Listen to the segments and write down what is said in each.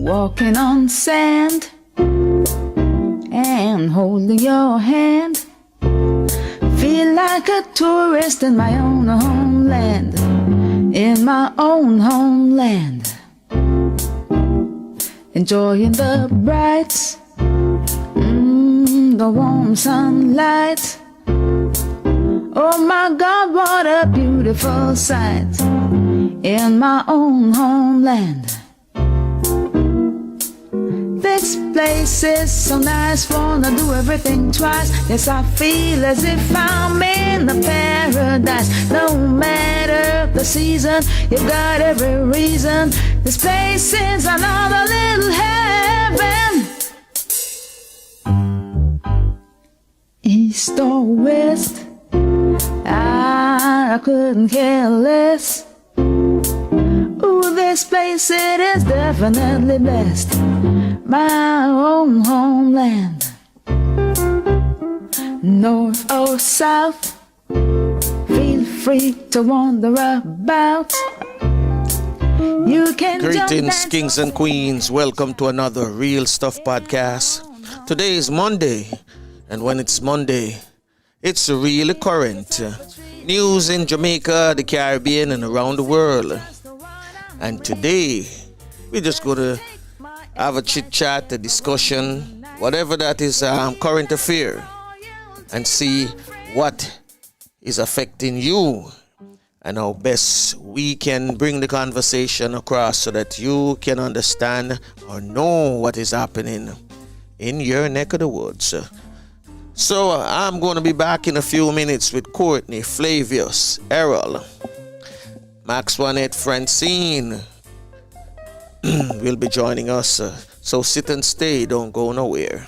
walking on sand and holding your hand. Feel like a tourist in my own homeland, in my own homeland. Enjoying the bright, the warm sunlight. Oh my God, what a beautiful sight in my own homeland. This place is so nice, wanna do everything twice. Yes, I feel as if I'm in a paradise. No matter the season, you've got every reason. This place is another little heaven. East or west, I couldn't care less. Ooh, this place, it is definitely blessed. My own homeland. North or south, feel free to wander about. You can Greetings, kings and queens. Welcome to another Real Stuff podcast. Today is Monday, and when it's Monday, it's really current. News in Jamaica, the Caribbean, and around the world. And today, we're just going to have a chit-chat, a discussion, whatever that is current affair, and see what is affecting you and how best we can bring the conversation across so that you can understand or know what is happening in your neck of the woods. So I'm going to be back in a few minutes with Courtney, Flavius, Errol, Max Juanette, Francine will be joining us. So sit and stay, don't go nowhere.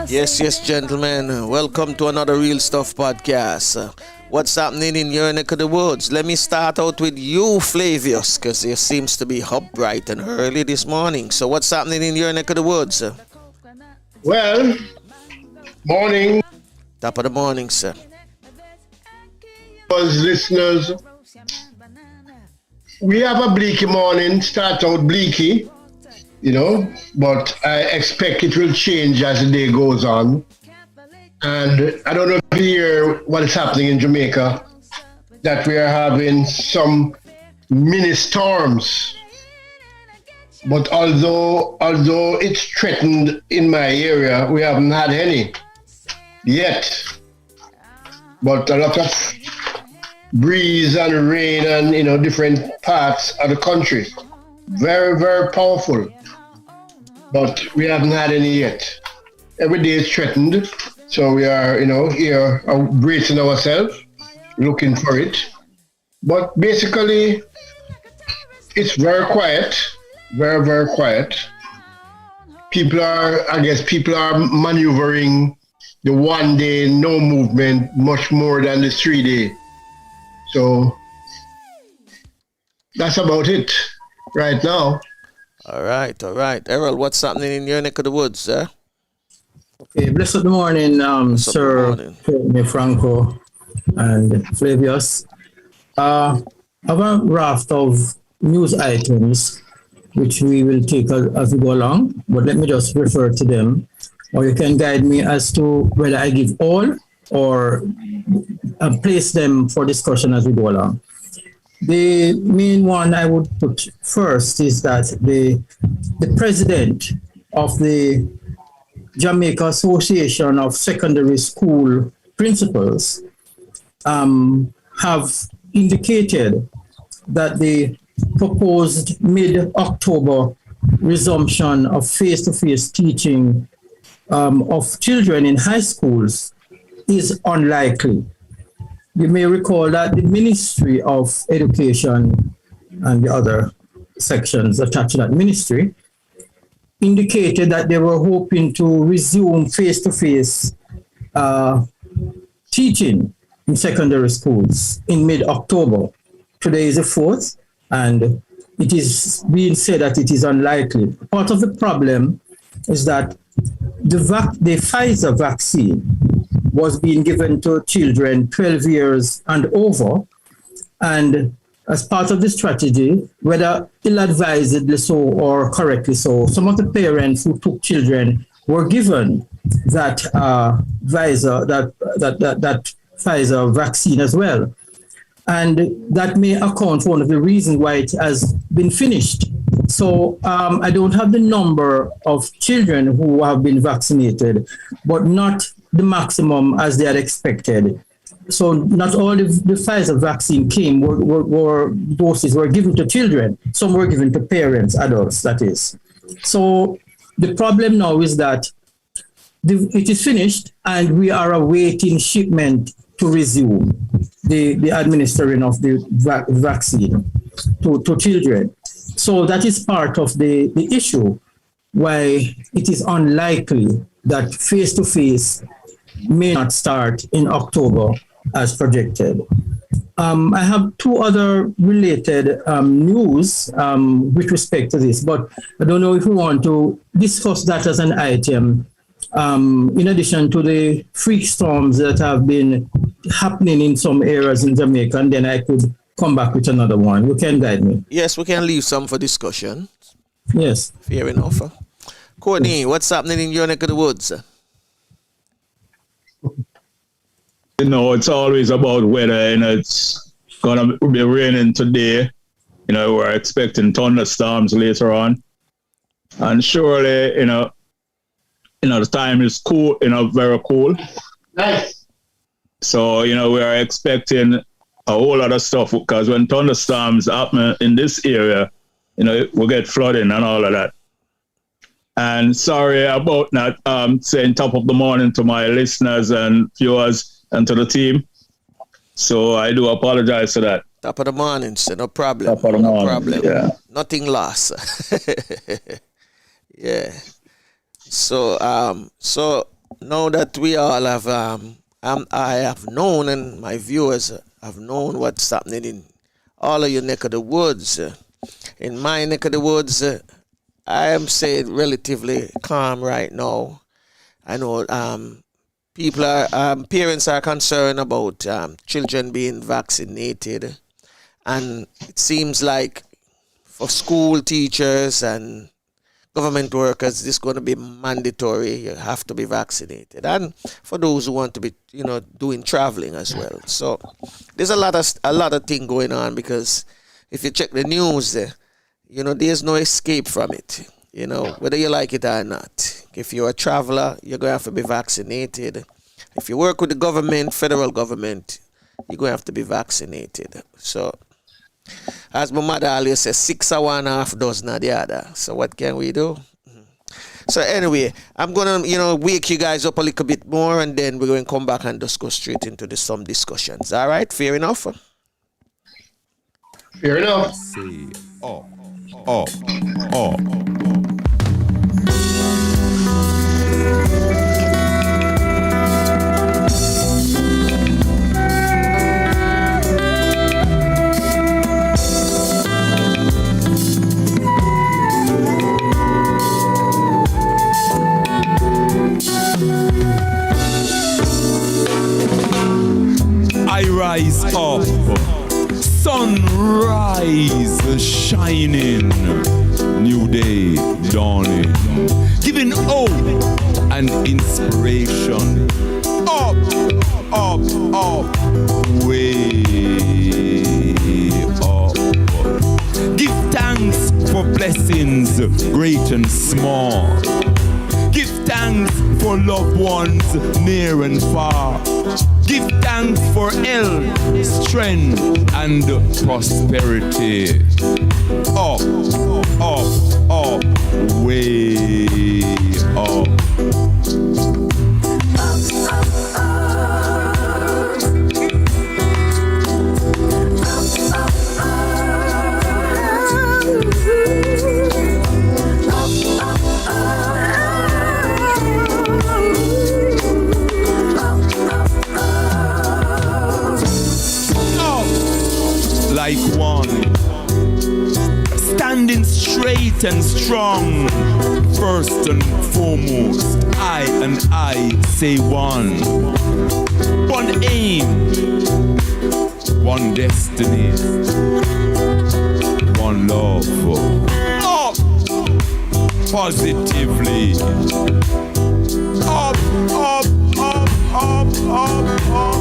Yes, gentlemen. Welcome to another Real Stuff podcast. What's happening in your neck of the woods? Let me start out with you, Flavius, because it seems to be up bright and early this morning. So what's happening in your neck of the woods? Well, morning. Top of the morning, sir. Listeners, we have a bleaky morning, start out bleaky. But I expect it will change as the day goes on. And I don't know if you hear what is happening in Jamaica, that we are having some mini storms. But although it's threatened in my area, we haven't had any yet. But a lot of breeze and rain and, different parts of the country. Very, very powerful. But we haven't had any yet. Every day is threatened. So we are, here bracing ourselves, looking for it. But basically, it's very quiet. Very, very quiet. People are maneuvering the 1 day no movement much more than the 3 day. So that's about it right now. All right. Errol, what's happening in your neck of the woods, sir? Okay, blessed morning, Sir Franco and Flavius. I have a raft of news items which we will take as we go along, but let me just refer to them, or you can guide me as to whether I give all or place them for discussion as we go along. The main one I would put first is that the president of the Jamaica Association of Secondary School Principals have indicated that the proposed mid-October resumption of face-to-face teaching of children in high schools is unlikely. You may recall that the Ministry of Education and the other sections attached to that ministry indicated that they were hoping to resume face-to-face teaching in secondary schools in mid-October. Today is the 4th, and it is being said that it is unlikely. Part of the problem is that the Pfizer vaccine was being given to children 12 years and over, and as part of the strategy, whether ill-advisedly so or correctly so, some of the parents who took children were given that Pfizer vaccine as well. And that may account for one of the reasons why it has been finished. So I don't have the number of children who have been vaccinated, but not the maximum as they had expected. So not all the Pfizer vaccine came, doses were given to children. Some were given to parents, adults, that is. So the problem now is that it is finished and we are awaiting shipment to resume the administering of the vaccine to children. So that is part of the issue why it is unlikely that face-to-face may not start in October as projected. I have two other related news with respect to this, but I don't know if we want to discuss that as an item in addition to the freak storms that have been happening in some areas in Jamaica, and then I could come back with another one. You can guide me. Yes, we can leave some for discussion. Yes. Fair enough. Courtney, what's happening in your neck of the woods? You know, it's always about weather, and it's going to be raining today. You know, we're expecting thunderstorms later on. And surely, the time is cool, very cool. Nice. So, we are expecting a whole lot of stuff, because when thunderstorms happen in this area, we'll get flooding and all of that. And sorry about not saying top of the morning to my listeners and viewers and to the team. So I do apologize for that. Top of the morning, so no problem. Top of the morning, problem. Yeah. Nothing lost. Yeah. So now that we all have, I have known, and my viewers have known what's happening in all of your neck of the woods. In my neck of the woods, I am saying relatively calm right now. I know parents are concerned about children being vaccinated, and it seems like for school teachers and government workers, this is going to be mandatory. You have to be vaccinated, and for those who want to be, doing traveling as well. So there's a lot of thing going on, because if you check the news, there's no escape from it. Whether you like it or not. If you're a traveler, you're going to have to be vaccinated. If you work with the government, federal government, you're going to have to be vaccinated. So, as my mother always says, 6 of one, half dozen of the other. So what can we do? So anyway, I'm going to, wake you guys up a little bit more, and then we're going to come back and just go straight into some discussions. All right? Fair enough? Fair enough. Say, oh. I rise up, sunrise shining, new day dawning, giving hope and inspiration. Up, way up. Give thanks for blessings great and small. Give thanks for loved ones near and far. Give thanks for health, strength, and prosperity. Up, way up. Standing straight and strong. First and foremost, I and I say one. One aim, one destiny, one love. Up, positively. Up, up, up, up, up, up.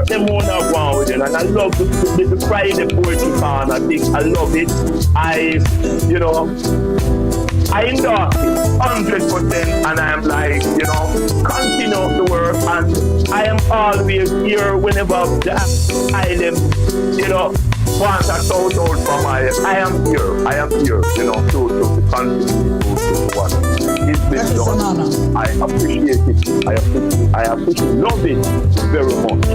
Them on our ground, and I love the Friday poetry fan. I love it. I endorse it 100%, and I am like, continue to work, and I am always here whenever the item, want a shout out from I am here, to continue to what is being done. I appreciate it. I appreciate, love it very much.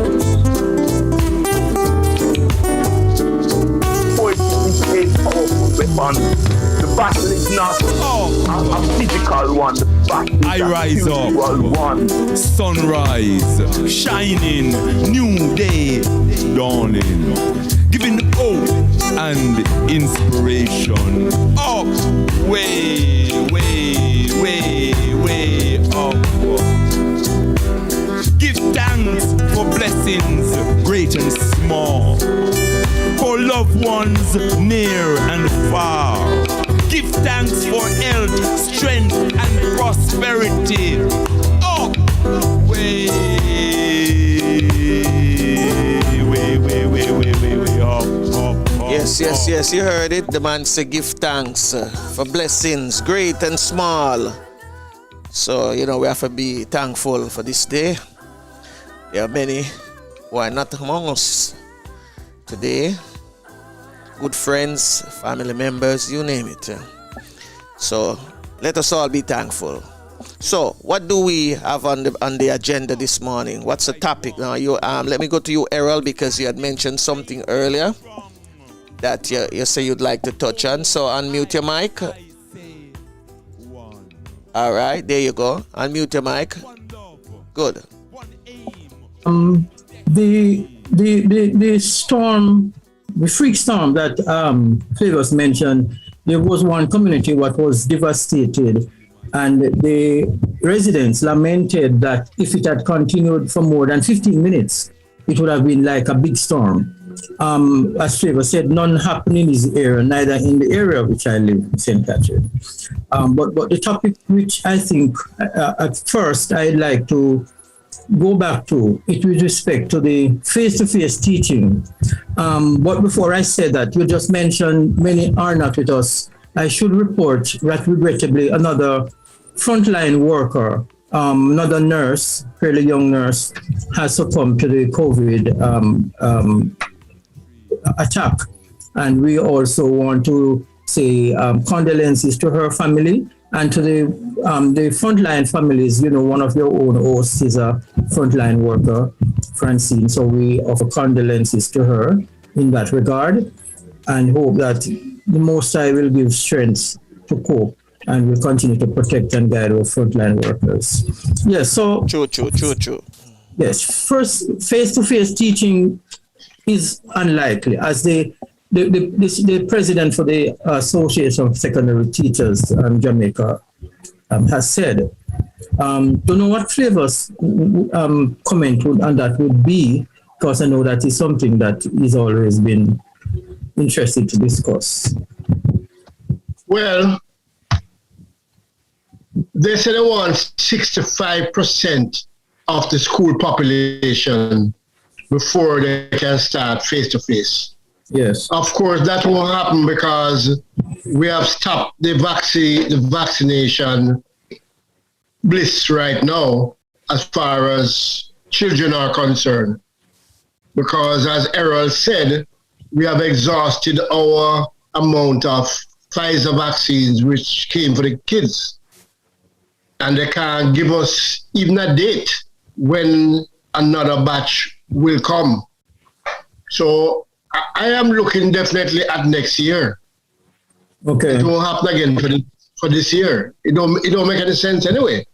Poetry is a powerful weapon. The battle is not a physical one. The battle I is a rise spiritual up, one. sunrise, shining, new day, dawning, giving hope and inspiration. Up, way, way, way, way up. Give thanks for blessings, great and small, for loved ones near and far. Give thanks for health, strength, and prosperity. Up, way, up. Yes, you heard it. The man said give thanks for blessings, great and small. So, we have to be thankful for this day. There are many who are not among us today. Good friends, family members, you name it. So let us all be thankful. So what do we have on the agenda this morning? What's the topic? Now let me go to you, Errol, because you had mentioned something earlier that you say you'd like to touch on. So unmute your mic. All right, there you go. Unmute your mic. Good. The storm, the freak storm that Flavors mentioned, there was one community that was devastated, and the residents lamented that if it had continued for more than 15 minutes, it would have been like a big storm. As Flavor said, none happened in this area, neither in the area which I live, St. Catherine. But the topic which I think at first I'd like to go back to it with respect to the face-to-face teaching. But before I say that, you just mentioned many are not with us. I should report that regrettably another frontline worker, another nurse, fairly young nurse, has succumbed to the COVID attack. And we also want to say condolences to her family and to the frontline families. One of your own hosts is a frontline worker, Francine. So we offer condolences to her in that regard, and hope that the Most High will give strength to cope and will continue to protect and guide our frontline workers. Yes, so... True. Yes, first, face-to-face teaching is unlikely, as the president for the Association of Secondary Teachers in Jamaica has said. Don't know what Flavors comment on that would be, because I know that is something that he's always been interested to discuss. Well, they say they want 65% of the school population before they can start face-to-face. Yes. Of course, that won't happen because we have stopped the vaccination bliss right now as far as children are concerned. Because as Errol said, we have exhausted our amount of Pfizer vaccines which came for the kids. And they can't give us even a date when another batch will come. So I am looking definitely at next year. Okay. It won't happen again for this year. It don't make any sense anyway.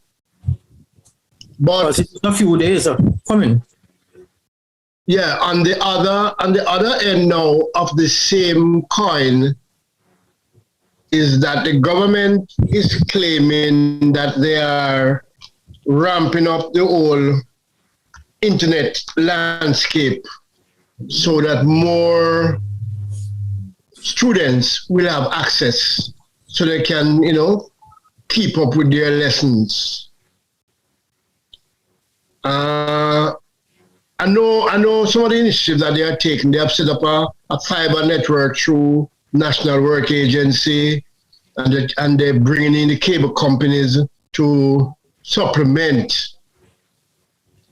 But it's a few days coming. Yeah, on the other end now of the same coin is that the government is claiming that they are ramping up the whole internet landscape so that more students will have access so they can, keep up with their lessons. I know some of the initiatives that they are taking. They have set up a fiber network through National Work Agency, and they're bringing in the cable companies to supplement.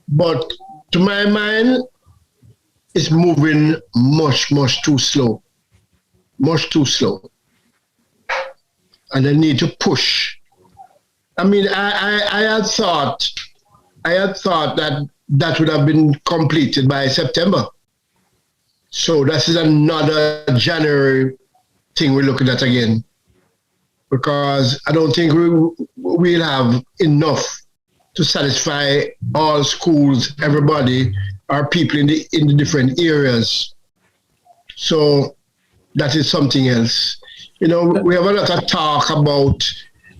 But to my mind, it's moving much, much too slow. Much too slow. And they need to push. I mean, I had thought that would have been completed by September. So this is another January thing we're looking at again. Because I don't think we'll have enough to satisfy all schools, everybody, our people in the different areas. So that is something else. We have a lot of talk about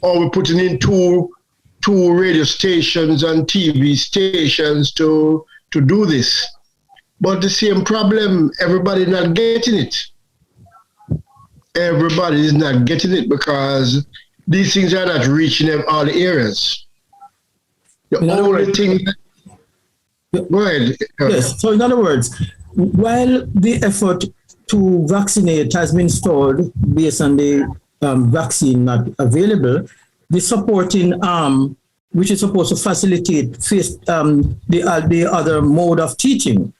we're putting in two radio stations and TV stations to do this. But the same problem, everybody not getting it. Everybody is not getting it because these things are not reaching all the areas. The only thing... Go ahead. Yes, so in other words, while the effort to vaccinate has been stalled based on the vaccine not available, the supporting arm, which is supposed to facilitate the other mode of teaching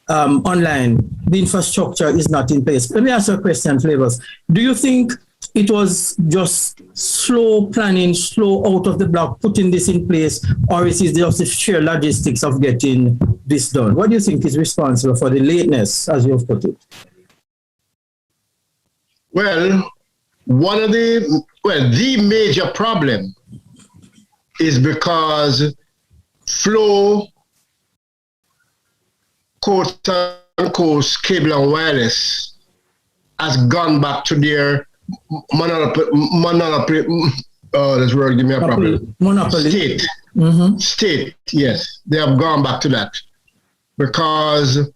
online, the infrastructure is not in place. Let me ask you a question, Flavors. Do you think it was just slow planning, slow out of the block, putting this in place, or is it just the sheer logistics of getting this done? What do you think is responsible for the lateness, as you've put it? Well, the major problem is because Flow, quote unquote, cable and wireless has gone back to their monopoly. Oh, this word give me a problem. Monopoly. State. Mm-hmm. State, yes. They have gone back to that because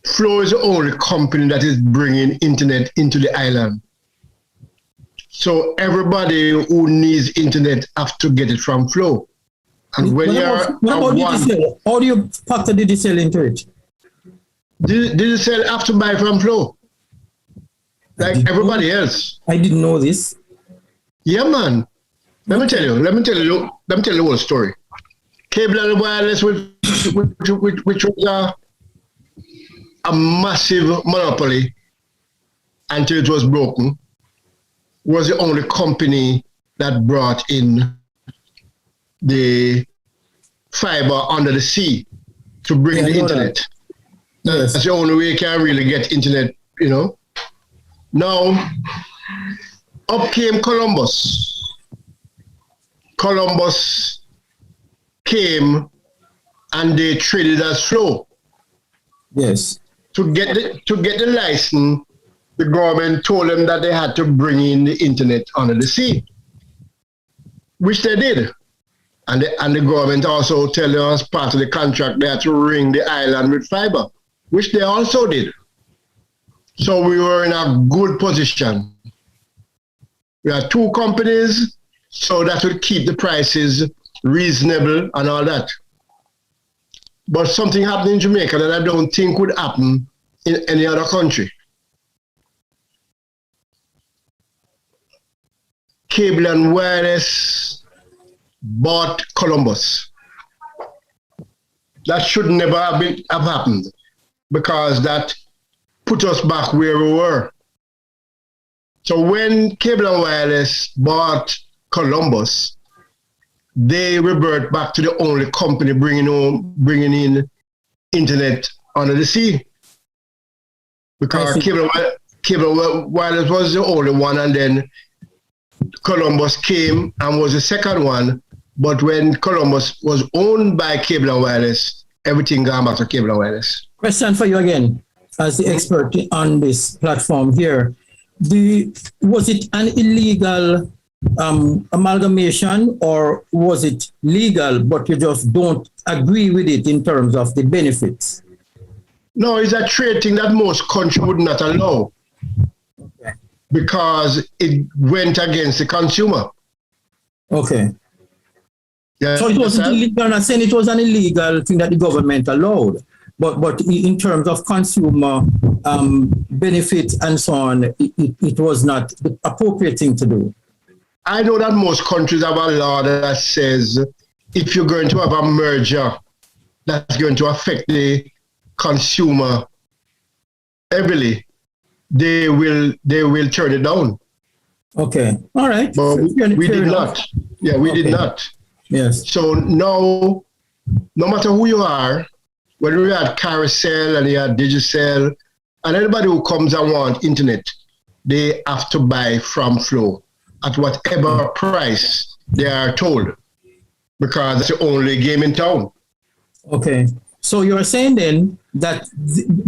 Flow is the only company that is bringing internet into the island. So everybody who needs internet have to get it from Flow. And when Digicel? How do you factor Digicel into it? Digicel have to buy from Flow, like everybody else. I didn't know this. Yeah, man. Let me tell you the whole story. Cable and wireless, which was a massive monopoly until it was broken, was the only company that brought in the fiber under the sea to bring the internet. That's the only way you can really get internet, Now, up came Columbus. Columbus came and they traded as Flow. Yes. To get the license, the government told them that they had to bring in the internet under the sea, which they did. And the government also tell them as part of the contract they had to ring the island with fiber, which they also did. So we were in a good position. We had two companies, so that would keep the prices reasonable and all that. But something happened in Jamaica that I don't think would happen in any other country. Cable and wireless bought Columbus. That should never have happened because that put us back where we were. So when Cable and Wireless bought Columbus, they revert back to the only company bringing in internet under the sea. Because Cable and Wireless was the only one, and then Columbus came and was the second one. But when Columbus was owned by Cable and Wireless, everything gone back to Cable and Wireless. Question for you again, as the expert on this platform here. Was it an illegal amalgamation, or was it legal, but you just don't agree with it in terms of the benefits? No, it's a trade thing that most countries would not allow. Okay. Because it went against the consumer. Okay. Yeah, so it was illegal. I'm not saying it was an illegal thing that the government allowed, but in terms of consumer benefits and so on, it was not the appropriate thing to do. I know that most countries have a law that says if you're going to have a merger that's going to affect the consumer heavily, they will turn it down. Okay, all right. But we did not. Yeah, we did not. Yes. So now, no matter who you are, whether you had Carousel and you had Digicel, and anybody who comes and wants internet, they have to buy from Flow at whatever price they are told, because it's the only game in town. Okay. So you're saying then that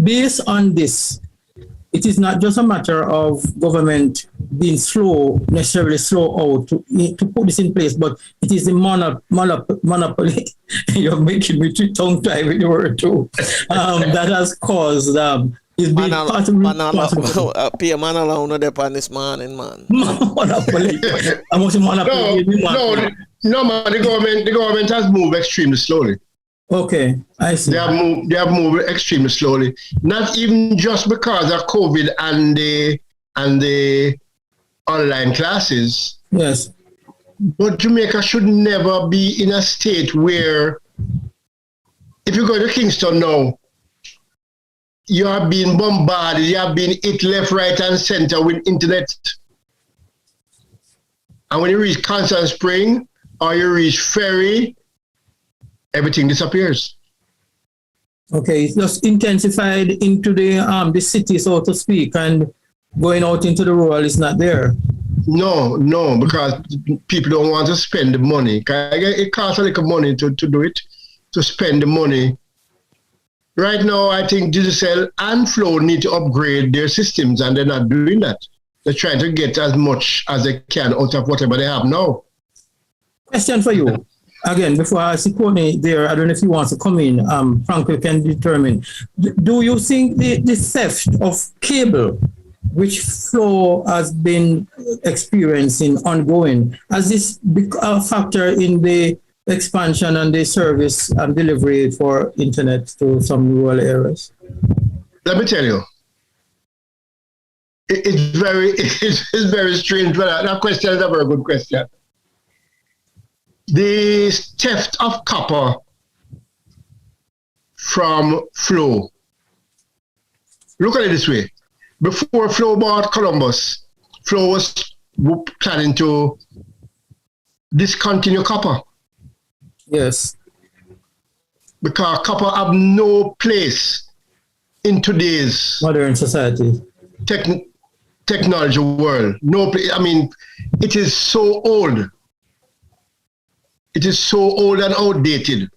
based on this, it is not just a matter of government being necessarily slow out to put this in place, but it is the monopoly, you're making me tongue-tied with the word too, that has caused is being part of responsibility. Pay man alone on this morning, man. Monopoly. No, man, the government has moved extremely slowly. Okay, I see. They have moved extremely slowly. Not even just because of COVID and the online classes. Yes. But Jamaica should never be in a state where, if you go to Kingston now, you are being bombarded, you are being hit left, right, and center with internet. And when you reach Constant Spring or you reach Ferry, everything disappears. Okay, it's just intensified into the city, so to speak, and going out into the rural is not there. No, because people don't want to spend the money. It costs a little money to do it, to spend the money. Right now, I think Digicel and Flow need to upgrade their systems, and they're not doing that. They're trying to get as much as they can out of whatever they have now. Question for you. Again, before I see Courtney there, I don't know if he wants to come in. Franco can determine. Do you think the theft of cable, which Flow has been experiencing ongoing, has this become a factor in the expansion and the service and delivery for internet to some rural areas? Let me tell you, it's very strange. But that question is a very good question. The theft of copper from Flow. Look at it this way. Before Flow bought Columbus, Flow was planning to discontinue copper. Yes. Because copper have no place in today's modern society. Technology world. No place. I mean, it is so old. It is so old and outdated.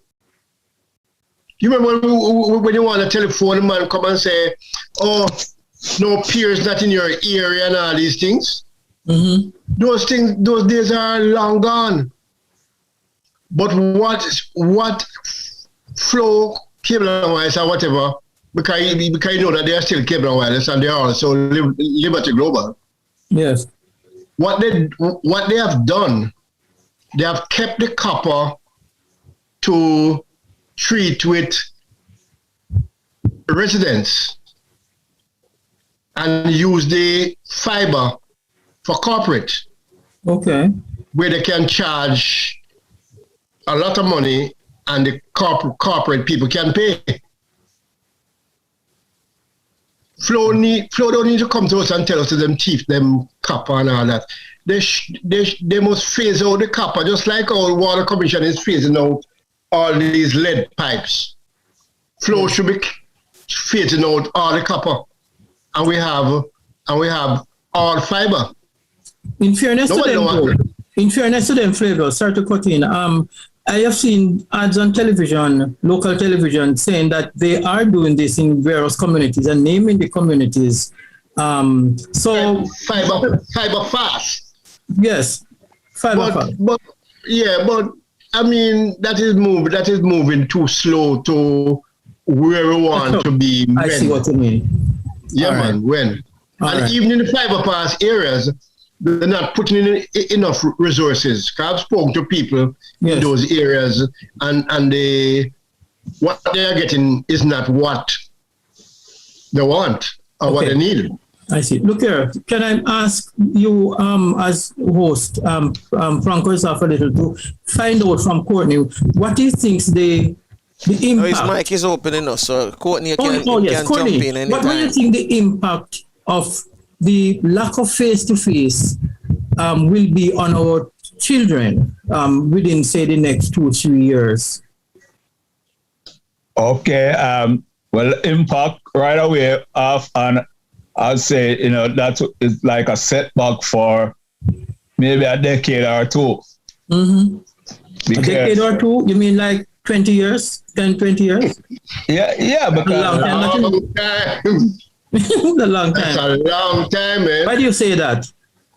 You remember when you want a telephone, man come and say, oh, no peers not in your area and all these things? Mm-hmm. Those days are long gone. But what Flow, Cable and Wireless or whatever, because you know that they are still Cable and Wireless and they are also Liberty Global. Yes. What they have done, they have kept the copper to treat with residents and use the fiber for corporate. Okay. Where they can charge a lot of money and the corporate people can pay. Flo don't need to come to us and tell us to them teeth, them copper and all that. They must phase out the copper, just like our water commission is phasing out all these lead pipes. Flo should be phasing out all the copper, and we have all fiber. In fairness to them, Flavor, sorry to cut in. I have seen ads on television, local television, saying that they are doing this in various communities and naming the communities. So fiber fast. Yes, fiber fast. But I mean that is moving too slow to where we want to be. I see what you mean. Yeah, man. When even in the fiber fast areas, they're not putting in enough resources. I've spoken to people in those areas, and what they are getting is not what they want or what they need. I see. Look here, can I ask you, as host, Franco is off a little, to find out from Courtney, what do you think the impact? No, his mic is open enough, so Courtney can jump in anytime. What do you think the impact of the lack of face-to-face will be on our children within, say, the next 2-3 years? Okay. Well, impact right away off, and I'll say, that is like a setback for maybe a decade or two. Mm-hmm. A decade or two? You mean like 20 years? 10, 20 years? Yeah, because... A long time. A long time. That's a long time, man. Why do you say that?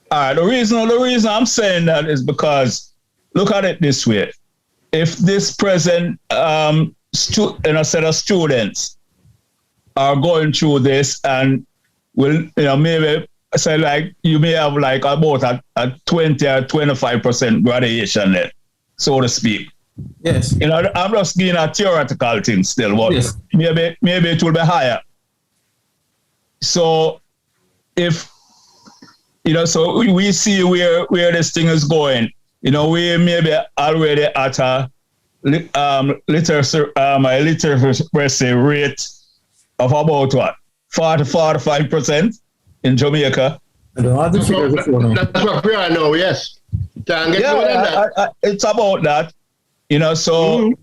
The reason I'm saying that is because, look at it this way. If this present set of students are going through this and will, maybe say like you may have like about a 20 or 25% graduation rate, so to speak. Yes. I'm just giving a theoretical thing still, but maybe it will be higher. So if so we see where this thing is going. We may be already at a literacy rate of about what? 45% in Jamaica. That's what we are now, yes. It's about that. So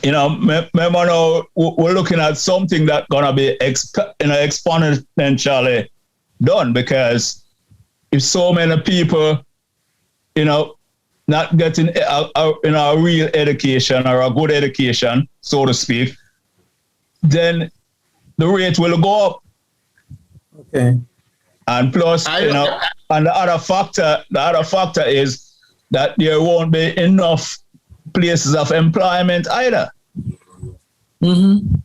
remember now we're looking at something that's gonna be exponentially done, because if so many people, not getting a real education or a good education, so to speak, then the rate will go up. Okay. And plus, and the other factor is that there won't be enough places of employment either. Mm-hmm.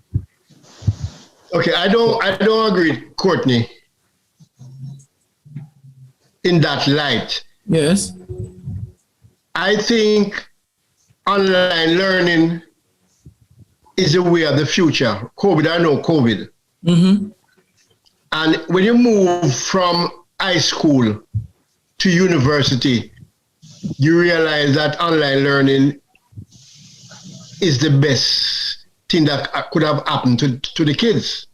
Okay, I don't agree, Courtney, in that light. Yes. I think online learning is the way of the future. COVID, I know COVID. Mm-hmm. And when you move from high school to university, you realize that online learning is the best thing that could have happened to the kids,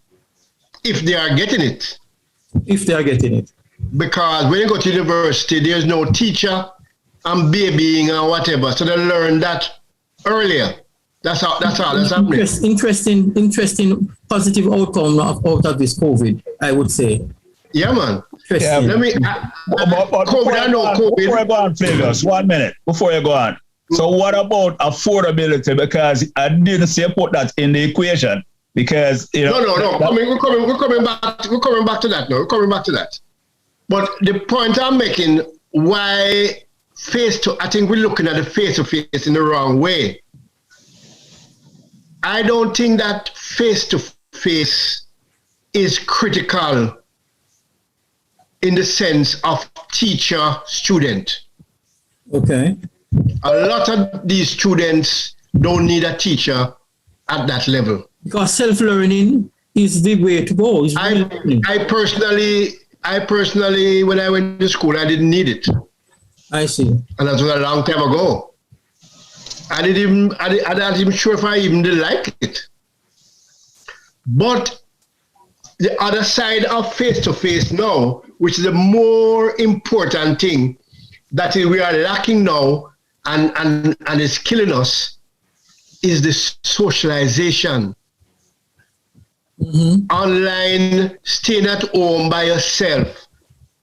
if they are getting it. If they are getting it. Because when you go to university, there's no teacher and babying or whatever, so they learn that earlier. That's all that's happening. Interesting positive outcome out of this COVID, I would say. Yeah, man. Yeah, let me. COVID, I know COVID. Before I go on, Flavors, 1 minute before you go on. So what about affordability? Because I didn't say put that in the equation. Because No. We're coming back to that. No, we're coming back to that. But the point I'm making, why I think we're looking at the face-to-face in the wrong way. I don't think that face-to-face is critical in the sense of teacher-student. Okay. A lot of these students don't need a teacher at that level. Because self-learning is the way to go. I personally, when I went to school, I didn't need it. I see. And that was a long time ago. I'm not even sure if I even did like it. But the other side of face-to-face now, which is the more important thing that we are lacking now and is killing us, is the socialization. Online, staying at home by yourself,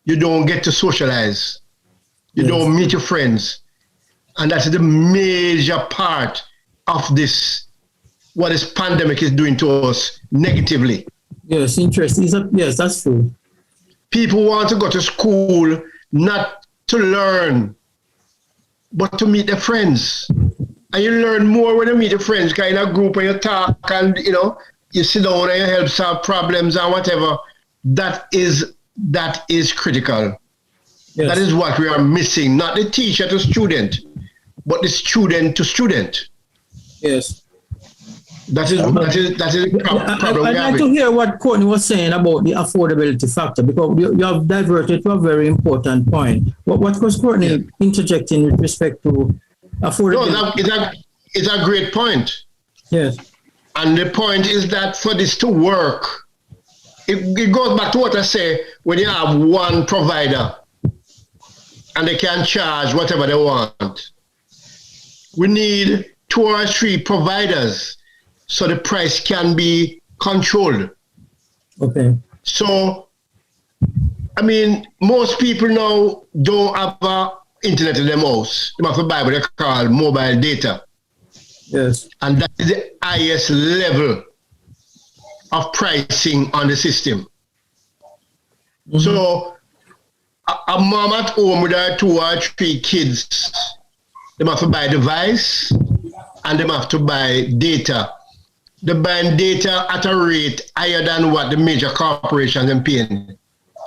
you don't get to socialize. You don't meet your friends. And that's the major part of this, what this pandemic is doing to us negatively. Yes, interesting. Yes, that's true. People want to go to school not to learn, but to meet their friends. And you learn more when you meet your friends, kind of group and you talk and, you sit down and you help solve problems and whatever. That is critical. Yes. That is what we are missing, not the teacher to student, but the student to student. Yes. That is the problem. I'd like to hear what Courtney was saying about the affordability factor, because you have diverted to a very important point. What was Courtney interjecting with respect to affordability? No, it's a great point. Yes. And the point is that for this to work, it goes back to what I say, when you have one provider and they can charge whatever they want. We need 2 or 3 providers so the price can be controlled. Okay. So, most people now don't have internet in their house. They have to buy what they call mobile data. Yes. And that is the highest level of pricing on the system. So, a mom at home with her 2 or 3 kids, they have to buy a device and they have to buy data. They're buying data at a rate higher than what the major corporations are paying.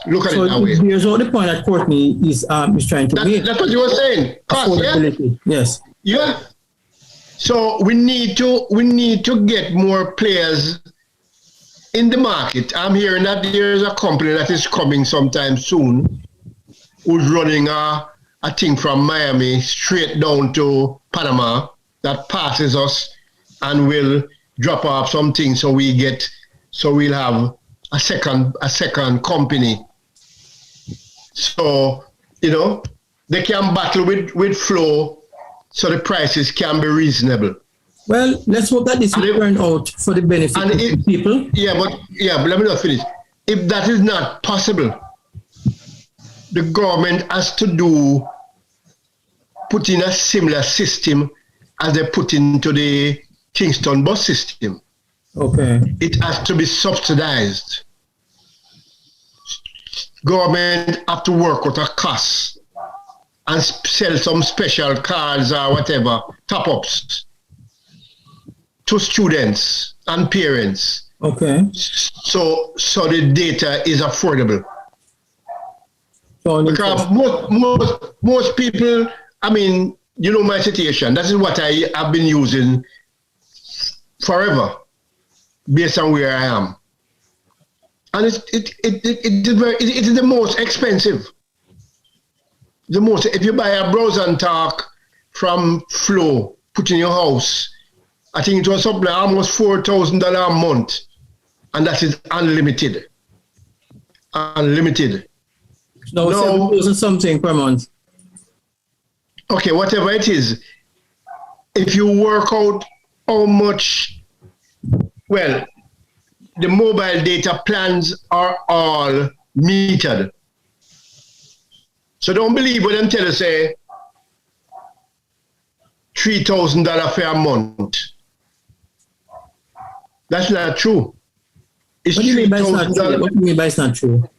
Look at it that way. Here's all the point that Courtney is trying to make. That's what you were saying. Affordability. Yes. Yeah. So we need to get more players in the market. I'm hearing that there's a company that is coming sometime soon who's running a thing from Miami straight down to Panama that passes us and will drop off something so we'll have a second company. So, they can battle with flow so the prices can be reasonable. Well, let's hope that this will turn out for the benefit of the people. Yeah, but let me just finish. If that is not possible, the government has to put in a similar system as they put into the Kingston bus system. Okay. It has to be subsidized. Government have to work with a cost and sell some special cards or whatever, top-ups to students and parents. Okay. So the data is affordable. So because most people, my situation. That is what I have been using forever, based on where I am. And it is the most expensive. If you buy a browse and talk from Flow, put in your house, I think it was something like almost $4,000 a month. And that is unlimited. Unlimited. No, $7,000 something per month. Okay, whatever it is. If you work out how much, the mobile data plans are all metered. So don't believe when them tell you, say, $3,000 for a month. That's not true. It's What do you mean by it's not true? What do you mean by it's not true?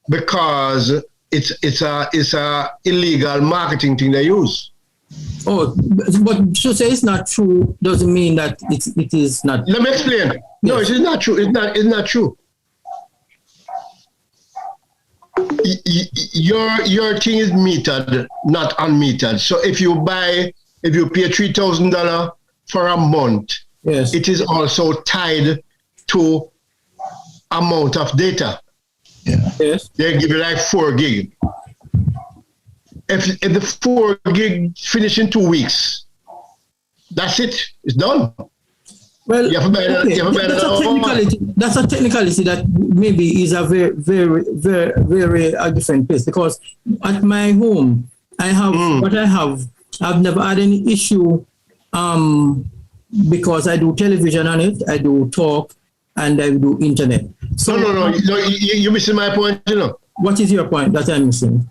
Because it's a illegal marketing thing they use. Oh, but to say it's not true doesn't mean that it is not. Let me explain. Yes. No, it is not true. It's not true. Your thing is metered, not unmetered. So if you pay $3,000 for a month, yes, it is also tied to amount of data. Yeah. Yes. They give you like 4 gig. If the 4 gig finish in 2 weeks, that's it. It's done. Well, You have to buy that. okay, You have to buy that's a that. technicality. That's a technicality that maybe is a very different place, because at my home I have what I have. I've never had any issue, because I do television on it, I do talk, and I do internet. So No. You're missing my point. You know. what is your point that I'm missing?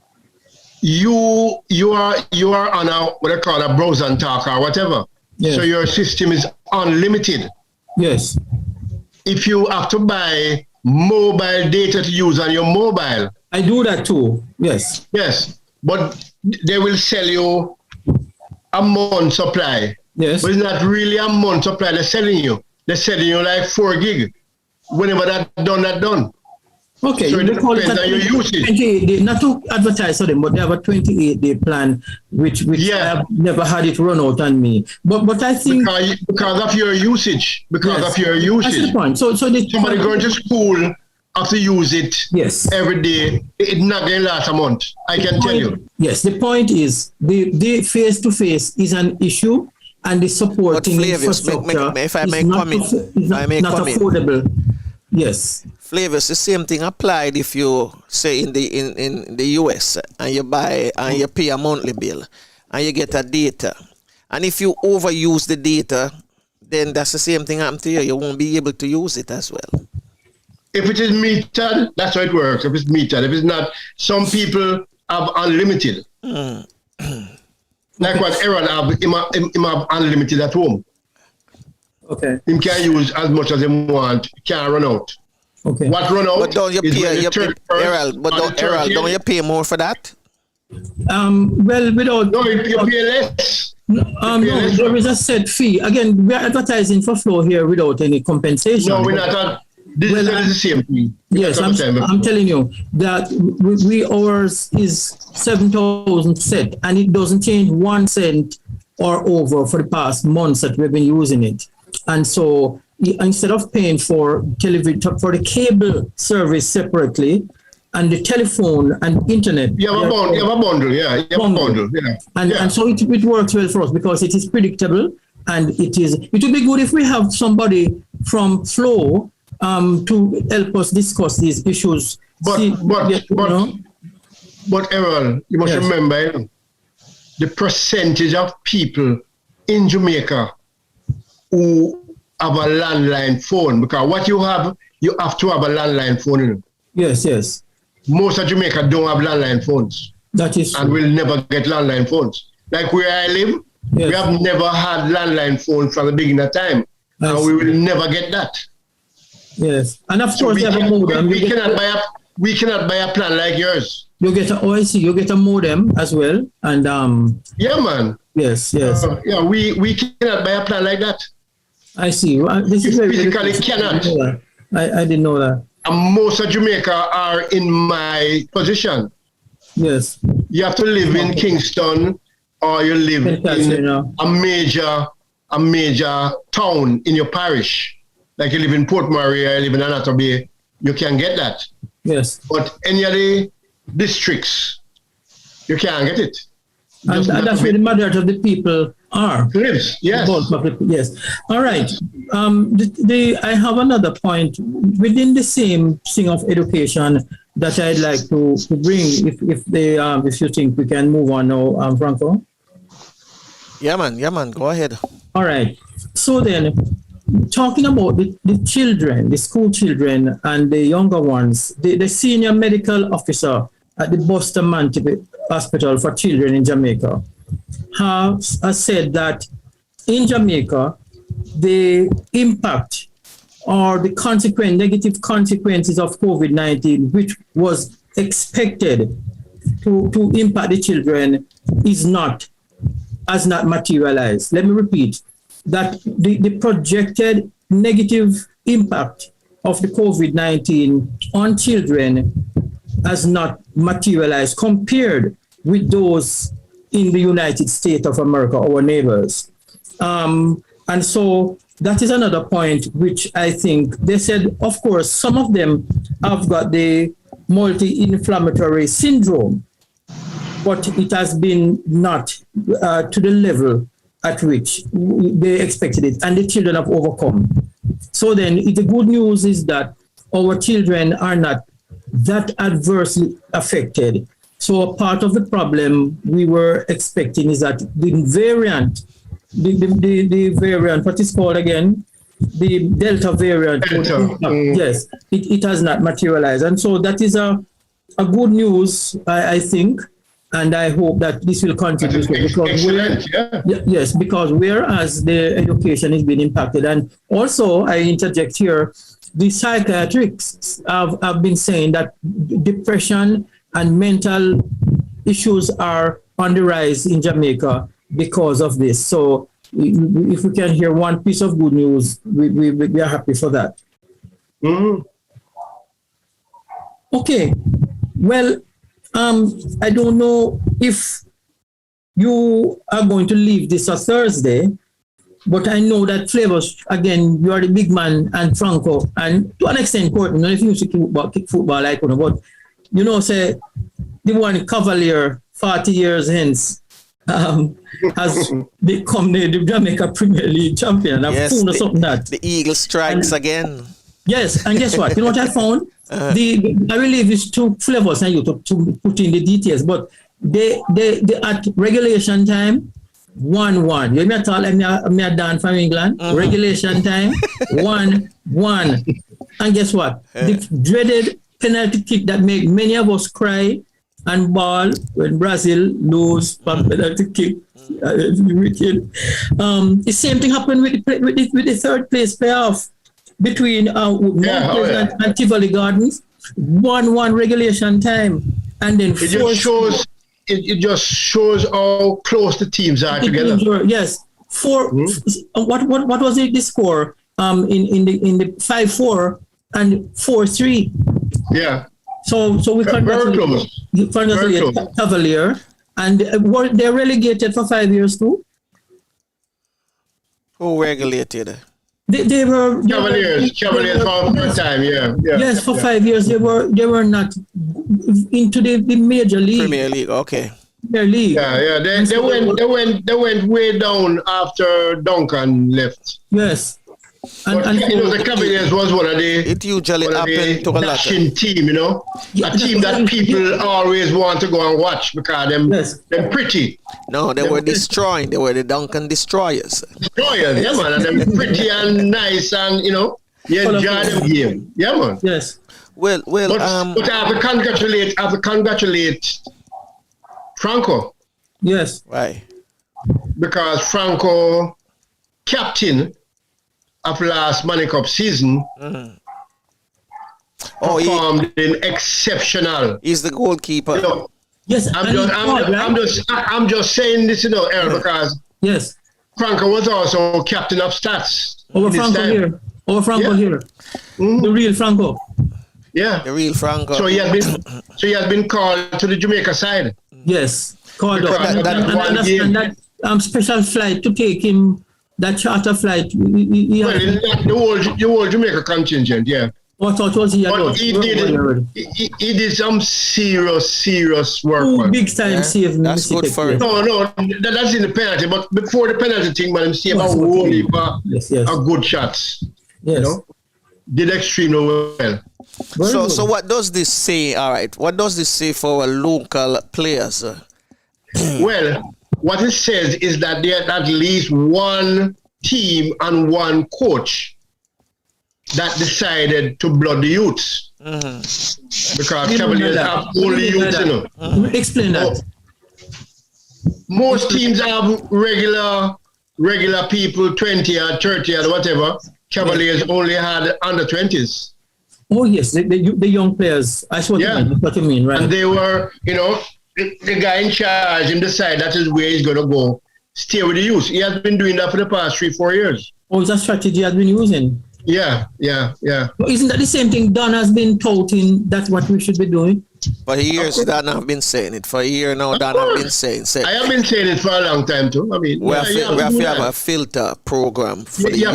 You are on a what I call a browser and talk or whatever. Yes. So your system is unlimited. Yes. If you have to buy mobile data to use on your mobile, I do that too. Yes. yes, but they will sell you a month supply. Yes. But it's not really a month supply they're selling you. They're selling you like 4 gig. Whenever that's done. Okay, So you it call it depends on your usage. 28 day, not to advertise for them, but they have a 28-day plan, which Yeah. I have never had it run out on me. But I think Because of your usage. Because yes, of your that's the usage. point. So Somebody going to school have to use it yes. every day. It's not going to last a month. I can tell you. Yes, the point is the face-to-face is an issue, and the supporting infrastructure if I is may not, comment, is not affordable. Yes. Flavors, the same thing applied if you say in the US and you buy and you pay a monthly bill and you get a data. And if you overuse the data, then that's the same thing happen to you. You won't be able to use it as well. If it is metered, that's how it works. If it's metered. If it's not, some people have unlimited. Like what Aaron have, him have unlimited at home. Okay. Him can use as much as he want. Can't run out. Okay. What run out? But don't you is pay, when the you, 31st Errol, but or don't, the Errol, 30th. don't you pay more for that? Well, without No, you pay less. no, there is a set fee. Again, we are advertising for flow here without any compensation. No, we're not. This is the same thing. Yes, I'm telling you that we ours is 7,000 set, and it doesn't change 1 cent or over for the past months that we've been using it. And so instead of paying for television for the cable service separately and the telephone and internet, You have a bundle, yeah. You have a bundle, yeah. And so it works well for us because it is predictable, and it would be good if we have somebody from Flow to help us discuss these issues. But Errol, you must remember the percentage of people in Jamaica who have a landline phone, because what you have to have a landline phone. You know? Yes. Most of Jamaica don't have landline phones. That is and true. will never get landline phones. Like where I live, we have never had landline phones from the beginning of time, and we will never get that. Yes, and of So course we cannot buy a plan like yours. You get a OIC, you get a modem as well, and yeah, man. Yes. We cannot buy a plan like that. I see. This is very physically cannot. I didn't know that. And most of Jamaica are in my position. Yes. You have to live in Kingston, or you live in a major town in your parish. Like you live in Port Maria, you live in Anata Bay, you can get that. Yes. But any of the districts, you can't get it. And that's where the majority of the people are. Lives, yes. Yes. All right. I have another point within the same thing of education that I'd like to bring. If you think we can move on now, Franco. Yeah, man. Go ahead. All right. So then, talking about the children, the school children and the younger ones, the senior medical officer at the Boston Mantibi Hospital for Children in Jamaica has said that in Jamaica, the impact or the negative consequences of COVID-19, which was expected to impact the children, has not materialized. Let me repeat that the projected negative impact of the COVID-19 on children has not materialized compared with those in the United States of America, our neighbors. And so that is another point which I think they said, of course, some of them have got the multi-inflammatory syndrome, but it has been not to the level at which they expected it, and the children have overcome. So then the good news is that our children are not that adversely affected. So a part of the problem we were expecting is that the variant, the variant, what is called again? The Delta variant. Yes, it has not materialized. And so that is a good news, I think. And I hope that this will continue. Yes, because whereas the education is being impacted, and also I interject here, the psychiatrists have been saying that depression and mental issues are on the rise in Jamaica because of this. So if we can hear one piece of good news, we are happy for that. Mm-hmm. Okay, well, I don't know if you are going to leave this on Thursday, but I know that Flavors, again, you are the big man, and Franco, and to an extent, Courtney, not if you used to kick football like you know, but you know, say the one Cavalier 40 years hence has become the Jamaica Premier League champion. I've found something that the Eagle strikes again. Yes, and guess what? You know what I found? I will leave this to Flavors and you to put in the details, but they at regulation time 1-1. You may tell me a Dan from England. Regulation time 1-1. And guess what? The dreaded penalty kick that made many of us cry and bawl when Brazil lose from penalty kick. The same thing happened with the third place playoff between Mount Pleasant and Tivoli Gardens. 1-1 regulation time, and then it just shows how close the teams are together. Yes, what was the score in the 5-4 and 4-3? Yeah. So we congratulate Cavalier, and they're relegated for 5 years too. Who regulated? They were Cavaliers for a time, yeah. Yes, for 5 years they were not into the major league. Premier League, okay. Premier League. Yeah. They went way down after Duncan left. Yes. And the Cavaliers was one of the. It usually happened to a lot. Team, a team that people always want to go and watch because they're pretty. No, they were destroying. They were the Duncan destroyers. Destroyers, yeah, man, and they're pretty and nice, and you enjoy the game, yeah, man. Yes. But I have to congratulate Franco. Yes. Right. Because Franco, captain of last Money Cup season, performed in exceptional. He's the goalkeeper. Yes, I'm just saying this, Earl, because Franco was also captain of stats. Over Franco here. The real Franco. Yeah. The real Franco. So he has been called to the Jamaica side. Yes, called up. And that special flight to take him. That charter flight. The whole Jamaica contingent, yeah. What was he about? He did some serious work. Big time save. That's good for him. No, that's in the penalty. But before the penalty thing, man, he saved a whole heap of good shots. Yes. Did extremely well. So what does this say? All right, what does this say for our local players? Well, what it says is that there's at least one team and one coach that decided to blood the youths. Because Cavaliers have only youths, Explain that. Most teams have regular people, 20 or 30 or whatever. Cavaliers only had under 20s. Oh, yes, the young players. I see what you mean, right? And they were, the guy in charge him decide that is where he's going to go. Stay with the youth. He has been doing that for the past 3-4 years. Oh, is that strategy he has been using? Yeah. But isn't that the same thing Don has been touting? That's what we should be doing? For years, Don have been saying it. For a year now, Don have been saying I have been saying it for a long time too. I mean, we have to have a filter program for the youth. You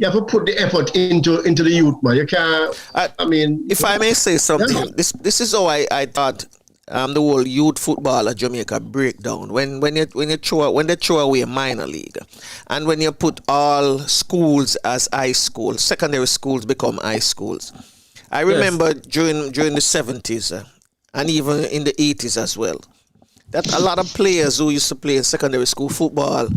have to put the effort into the youth, man. You can't. If I may say something, this is how I thought the whole youth football of Jamaica break down. When they throw away minor league, and when you put all schools as high schools, secondary schools become high schools. I remember during the 70s and even in the 80s as well, that a lot of players who used to play in secondary school football,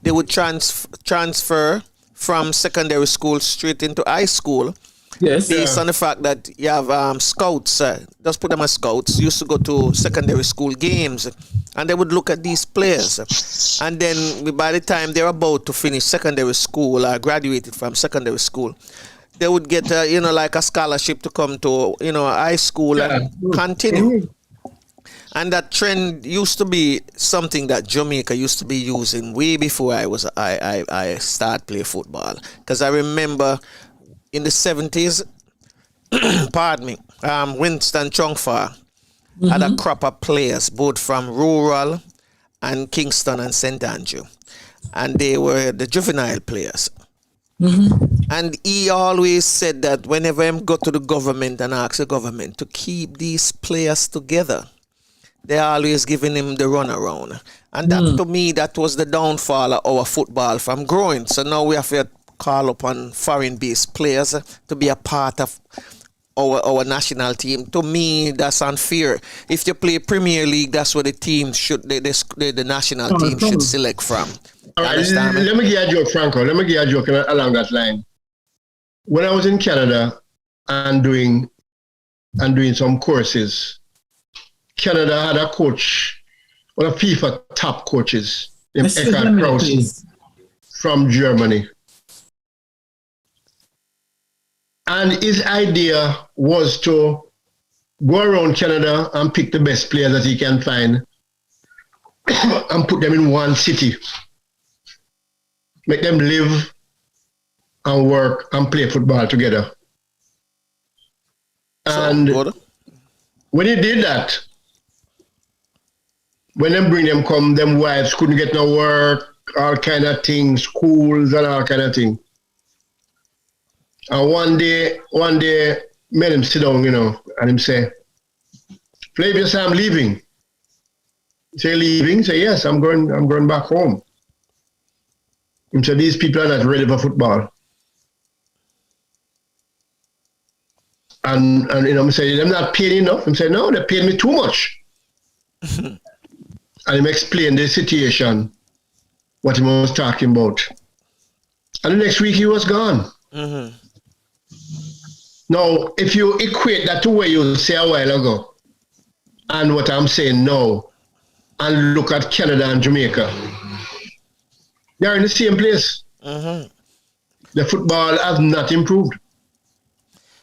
they would transfer from secondary school straight into high school. Yes. Based on the fact that you have scouts, just put them as scouts, used to go to secondary school games, and they would look at these players. And then by the time they're about to finish secondary school or graduated from secondary school, they would get, like a scholarship to come to, high school and continue. And that trend used to be something that Jamaica used to be using way before I started playing football. Because I remember in the 70s, pardon me, Winston Chongfa had a crop of players, both from rural and Kingston and St. Andrew. And they were the juvenile players. And he always said that whenever him go to the government and ask the government to keep these players together, they're always giving him the runaround. And that, to me, that was the downfall of our football from growing. So now we have to call upon foreign-based players to be a part of our national team. To me, that's unfair. If you play Premier League, that's what the team should, the national team should select from. All right, let me give you a joke, Franco. Let me give you a joke along that line. When I was in Canada and doing some courses, Canada had a coach, one of FIFA top coaches, named Eckhart Krause from Germany. And his idea was to go around Canada and pick the best players that he can find and put them in one city. Make them live and work and play football together. And when he did that, when them bring them come, them wives couldn't get no work, all kind of things, schools and all kind of things. And one day, made him sit down, and him say, Flavius, I'm leaving. Say, leaving? Say, yes, I'm going back home. Him say, these people are not ready for football. And I'm saying, they're not paying enough. Him say, no, they're paying me too much. And him explained the situation, what he was talking about. And the next week he was gone. Now, if you equate that to what you said a while ago and what I'm saying now, and look at Canada and Jamaica, they are in the same place. The football has not improved.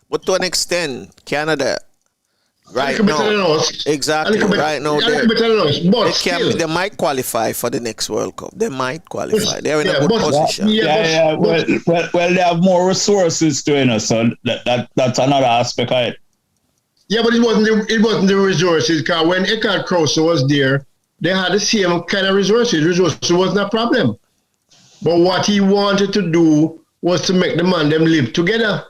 But to an extent, Canada, right now, right now, they might qualify for the next World Cup. They might qualify. They're in a good position. Well, they have more resources to it, so that's another aspect of it. Yeah, but it wasn't the resources, because when Eckhart Krause was there, they had the same kind of resources. Resources wasn't a problem. But what he wanted to do was to make the man them live together.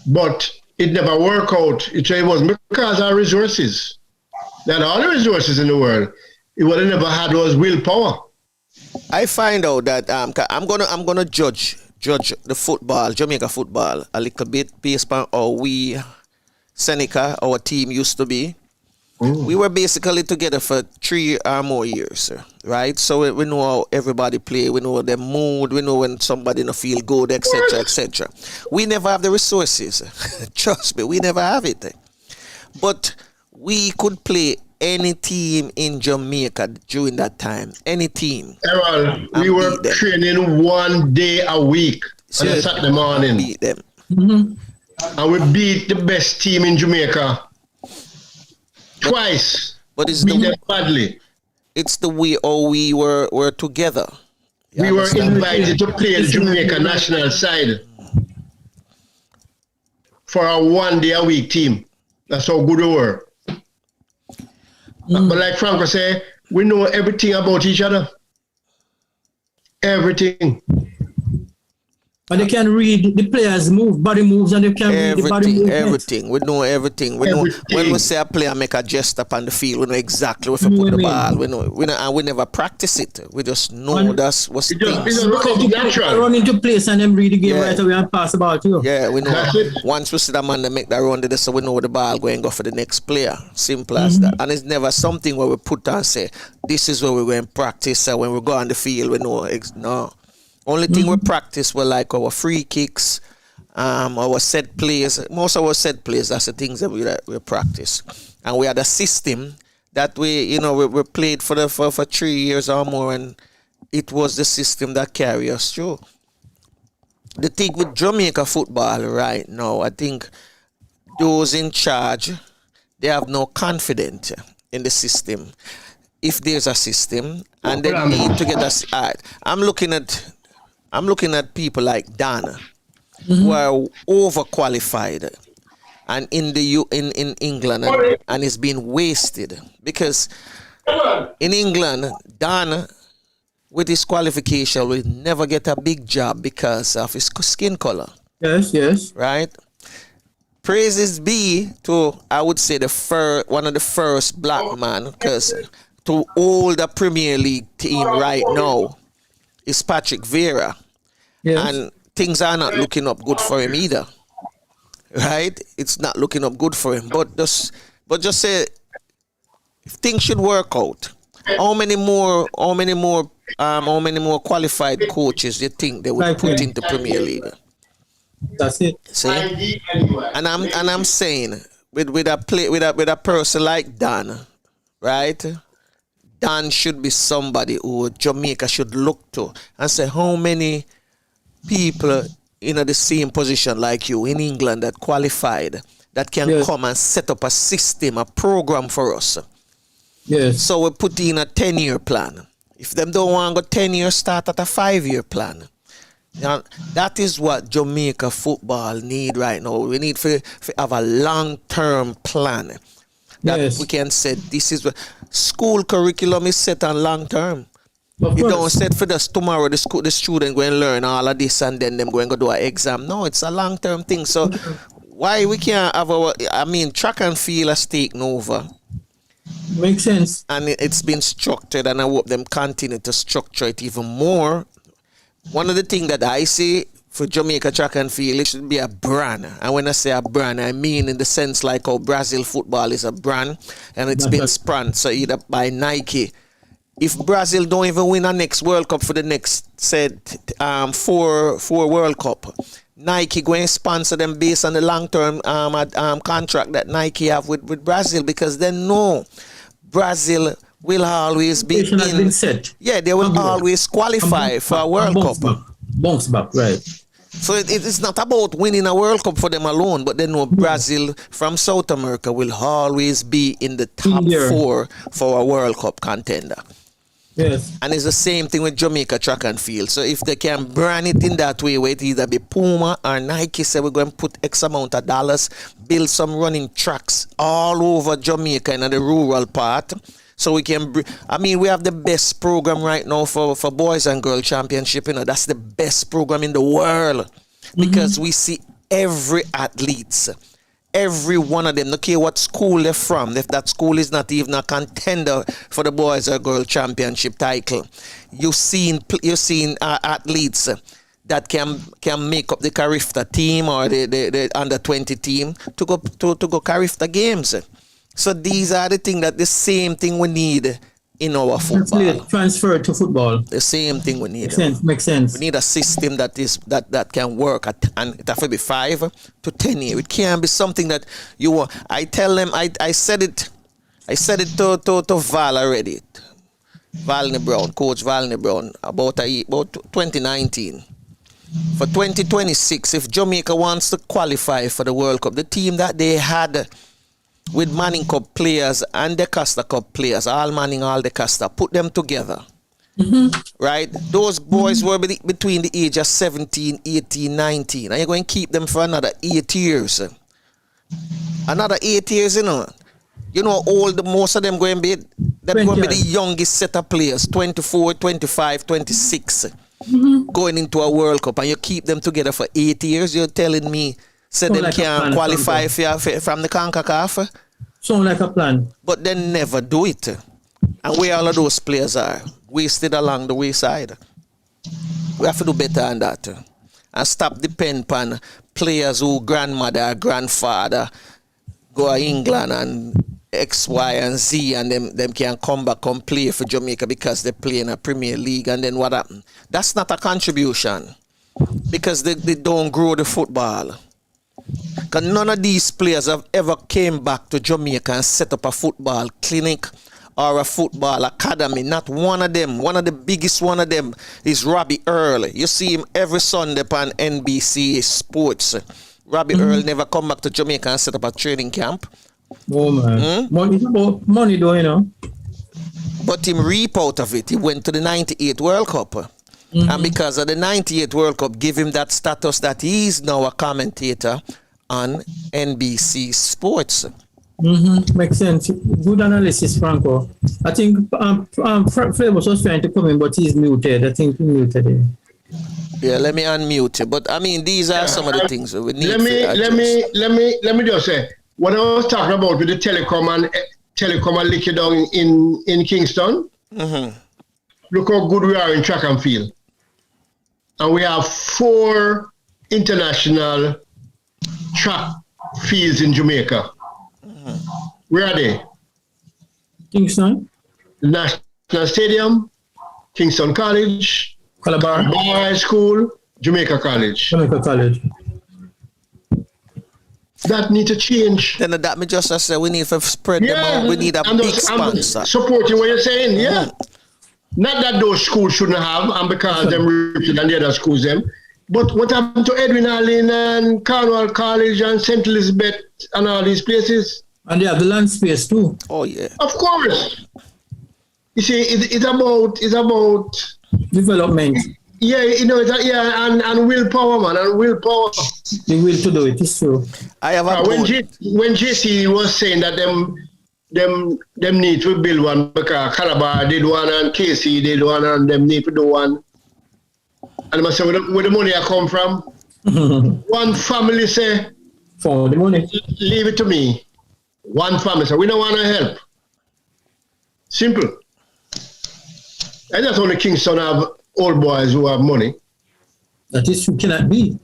But it never worked out. It wasn't because of resources. They had all the resources in the world. What they never had was willpower. I find out that I'm gonna judge the football, Jamaica football, a little bit based on how we, Seneca, our team used to be. We were basically together for 3 or more years, right? So we know how everybody play, we know their mood, we know when somebody don't feel good, etc., etc. We never have the resources. Trust me, we never have it. But we could play any team in Jamaica during that time. Any team. Errol, we were training 1 day a week on a Saturday morning. Beat them. And we beat the best team in Jamaica. Twice. But it's badly. It's the way how we were together. We were invited to play the Jamaica national side for a 1 day a week team. That's how good we were. But like Franco said, we know everything about each other. Everything. And they can read the players' body moves, and they can read the body movements. Everything. We know everything. We know when we say a player make a gesture up on the field, we know exactly where to put the ball. We know, and we never practice it. We just know that's what's things. Run into place and then read the game right away and pass the ball to you. Yeah, we know. Once we see that man, they make that run, so we know where the ball going to go for the next player. Simple as that. And it's never something where we put and say, this is where we're going to practice. So when we go on the field, we know. No. Only thing we practice were like our free kicks, our set plays. Most of our set plays, that's the things that we practice. And we had a system that we played for 3 years or more, and it was the system that carried us through. The thing with Jamaica football right now, I think those in charge, they have no confidence in the system. If there's a system, and they need to get us. I'm looking at people like Dana, who are overqualified, and in England, and it's been wasted because in England, Dana, with his qualification, will never get a big job because of his skin color. Yes. Right. Praises be to, I would say, one of the first black man, because to hold the Premier League team right now is Patrick Vieira. Yes. And things are not looking up good for him either. Right? It's not looking up good for him. But just say if things should work out. How many more qualified coaches do you think they would put into Premier League? That's it. See? And I'm saying with a person like Dan, right? Dan should be somebody who Jamaica should look to and say how many people in the same position like you in England that qualified, that can come and set up a system, a program for us. Yes. So we put in a 10-year plan. If them don't want to go 10 years, start at a 5-year plan. Now, that is what Jamaica football need right now. We need to have a long-term plan that we can say this is what school curriculum is set on long-term. You don't set for this tomorrow the student going to learn all of this and then them going to do an exam. No, it's a long-term thing. So why we can't have track and field has taken over. Makes sense. And it's been structured, and I hope them continue to structure it even more. One of the things that I see for Jamaica track and field, it should be a brand. And when I say a brand, I mean in the sense like how Brazil football is a brand and it's been sponsored either by Nike. If Brazil don't even win a next World Cup for the next, four World Cup, Nike going to sponsor them based on the long-term contract that Nike have with Brazil, because they know Brazil will always be in. Yeah, they will always qualify for a World Cup. Bounce back, right. So it's not about winning a World Cup for them alone, but they know Brazil from South America will always be in the top 4 for a World Cup contender. Yes. And it's the same thing with Jamaica track and field. So if they can brand it in that way, where it either be Puma or Nike, say we're going to put X amount of dollars, build some running tracks all over Jamaica in the rural part. So we can, we have the best program right now for boys and girls championship. That's the best program in the world, because we see every athletes. Every one of them, no care what school they're from, if that school is not even a contender for the boys or girl championship title, you've seen athletes that can make up the Carifta team or the under 20 team to go Carifta games. So these are the things that the same thing we need in our football. Transfer to football. The same thing we need. Makes sense. We need a system that can work and it have to be 5 to 10 years. It can't be something that you want. I tell them, I said it to Val already. Coach Valney Brown, about 2019. For 2026, if Jamaica wants to qualify for the World Cup, the team that they had with Manning Cup players and the Costa Cup players, all Manning, all the Costa, put them together. Right? Those boys were between the age of 17, 18, 19. And you're going to keep them for another 8 years. Another 8 years, You know how old most of them going to be? They're going to be the youngest set of players, 24, 25, 26. going into a World Cup and you keep them together for 8 years, you're telling me so them like can qualify from the CONCACAF? Sound like a plan. But they never do it. And where all of those players are, wasted along the wayside. We have to do better than that. And stop depending on players who grandmother or grandfather go to England and X, Y, and Z, and them can come back and play for Jamaica because they play in a Premier League, and then what happened? That's not a contribution because they don't grow the football. Because none of these players have ever came back to Jamaica and set up a football clinic or a football academy. Not one of them. One of the biggest one of them is Robbie Earl. You see him every Sunday on NBC Sports. Robbie Earl never come back to Jamaica and set up a training camp. Oh man. Money about money though, you know. But him reap out of it. He went to the 98 World Cup. And because of the 98 World Cup, give him that status that he is now a commentator on NBC Sports. Makes sense. Good analysis, Franco. I think Flavors was trying to come in, but he's muted. I think he muted him. Yeah, let me unmute you. But I mean, these are some of the things we need. Let me just say, what I was talking about with the telecom and liquor down in Kingston. Look how good we are in track and field, and we have 4 international track fields in Jamaica. Where are they? Kingston, the National Stadium, Kingston College, Calabar High School, Jamaica College. That need to change. Then that me just say we need to spread them out. We need a big sponsor. Supporting what you're saying, yeah. Not that those schools shouldn't have, and because them ripped it and the other schools them. But what happened to Edwin Allen and Cornwall College and St. Elizabeth and all these places? And they have the land space too. Oh yeah. Of course. You see, it's about development. Yeah, you know, and willpower, man, and willpower. The will to do it is true. I have a when JC was saying that them need to build one because Calabar did one and KC did one and them need to do one. And I say, where the money I come from? One family say, for the money, leave it to me. One family say, we don't want to help. Simple. And that's only Kingston have old boys who have money. That is true, cannot be.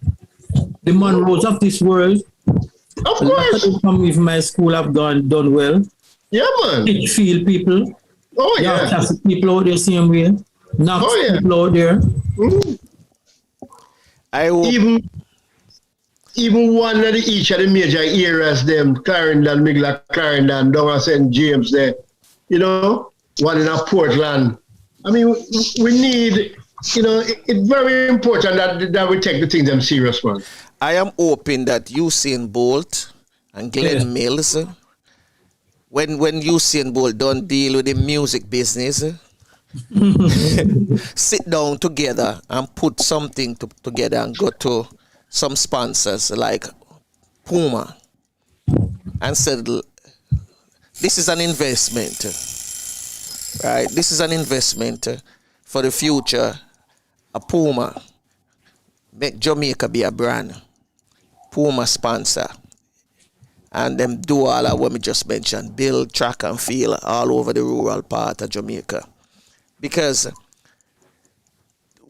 The Monroes of this world. Of course. From with my school have done well. Yeah, man. Field people. Oh, yeah. Traffic people out there same way. Knox people out there. Even one of each of the major areas, them Clarendon, Migla, Clarendon, down at St. James there, you know, one in Portland. I mean, we need, you know, it's very important that we take the things them serious, man. I am hoping that Usain Bolt and Glenn Mills, when Usain Bolt don't deal with the music business, sit down together and put something together and go to some sponsors like Puma and said, this is an investment, right? This is an investment for the future. A Puma, make Jamaica be a brand. Puma sponsor. And them do all of what we just mentioned, build track and field all over the rural part of Jamaica. Because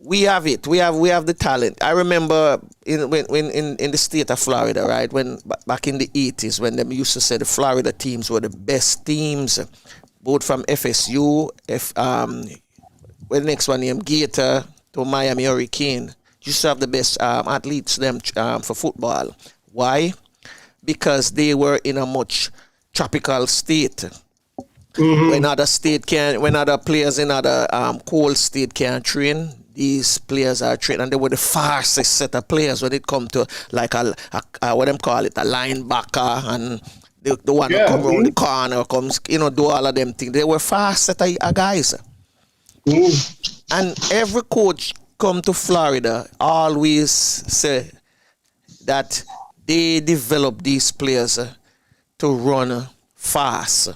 we have it. We have the talent. I remember in the state of Florida, right? When back in the 80s, when them used to say the Florida teams were the best teams, both from FSU, the next one named Gator to Miami Hurricane. Used to have the best athletes them for football. Why? Because they were in a much tropical state. When other players in other cold state can't train, these players are trained, and they were the fastest set of players when it come to like a what them call it, a linebacker, and the one that come around the corner comes, you know, do all of them things. They were fast set of guys. And every coach come to Florida always say that they develop these players to run fast.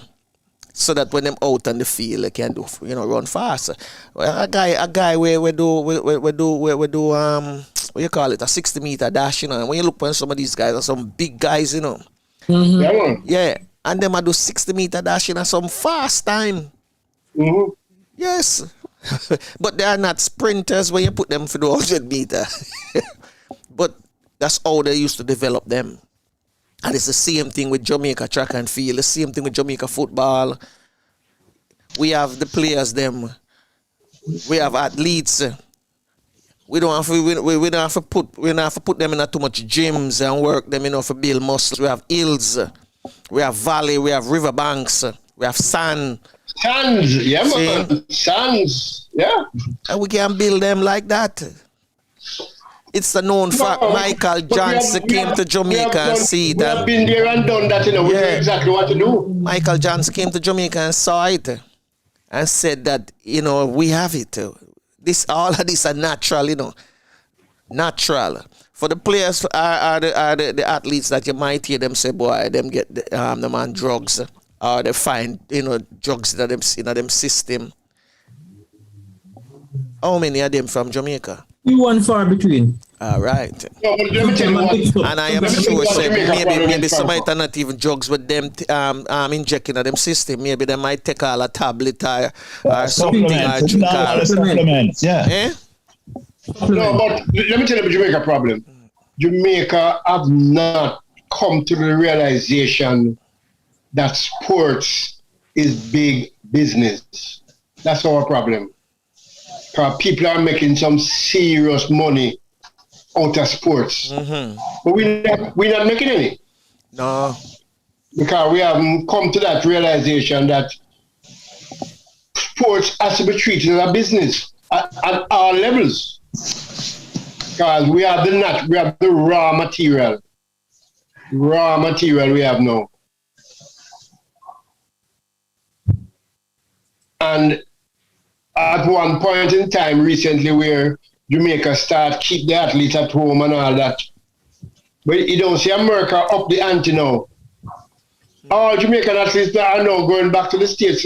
so that when them out on the field, they can do, run fast. Well, a guy where we do what you call it, a 60-meter dash, and when you look at some of these guys, are some big guys, Mm-hmm. Yeah, and them I do 60-meter dash in some fast time. Mm-hmm. Yes, but they are not sprinters when you put them for the 100-meter. But that's how they used to develop them. And it's the same thing with Jamaica track and field, the same thing with Jamaica football. We have the players them. We have athletes. We don't have to we don't have to put them in too much gyms and work them for build muscles. We have hills, we have valley, we have river banks, we have sand. Sands, yeah, man. Sands, yeah. And we can build them like that. It's the known fact Michael Johnson came to Jamaica and see that. We have been there and done that, We know exactly what to do. Michael Johnson came to Jamaica and saw it and said that, we have it. All of this are natural, Natural. For the players are the athletes that you might hear them say, boy, them get them on drugs, or they find, drugs in them system. How many of them from Jamaica? Few and far between. All right. No, but let me tell you what. And I am sure maybe some might not even drugs with them injecting them system. Maybe they might take all a tablet or something. Supplements, yeah. Eh? No, but let me tell you the Jamaica problem. Jamaica have not come to the realization that sports is big business. That's our problem. Because people are making some serious money out of sports. Mm-hmm. But we're not making any. No. Because we haven't come to that realization that sports has to be treated as a business at all levels. Because we have the raw material. Raw material we have now. And at one point in time recently where Jamaica start keep the athletes at home and all that. But you don't see America up the ante now. All Jamaican athletes are now going back to the States,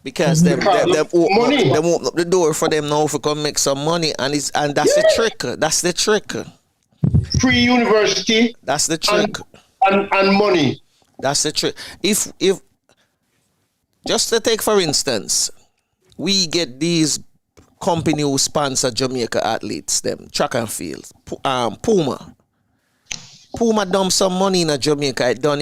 Because they open up the door for them now to come make some money, and that's the trick. That's the trick. Free university. That's the trick. And money. That's the trick. If just to take for instance, we get these company who sponsor Jamaica athletes, them track and field. Puma dump some money in Jamaica. It done,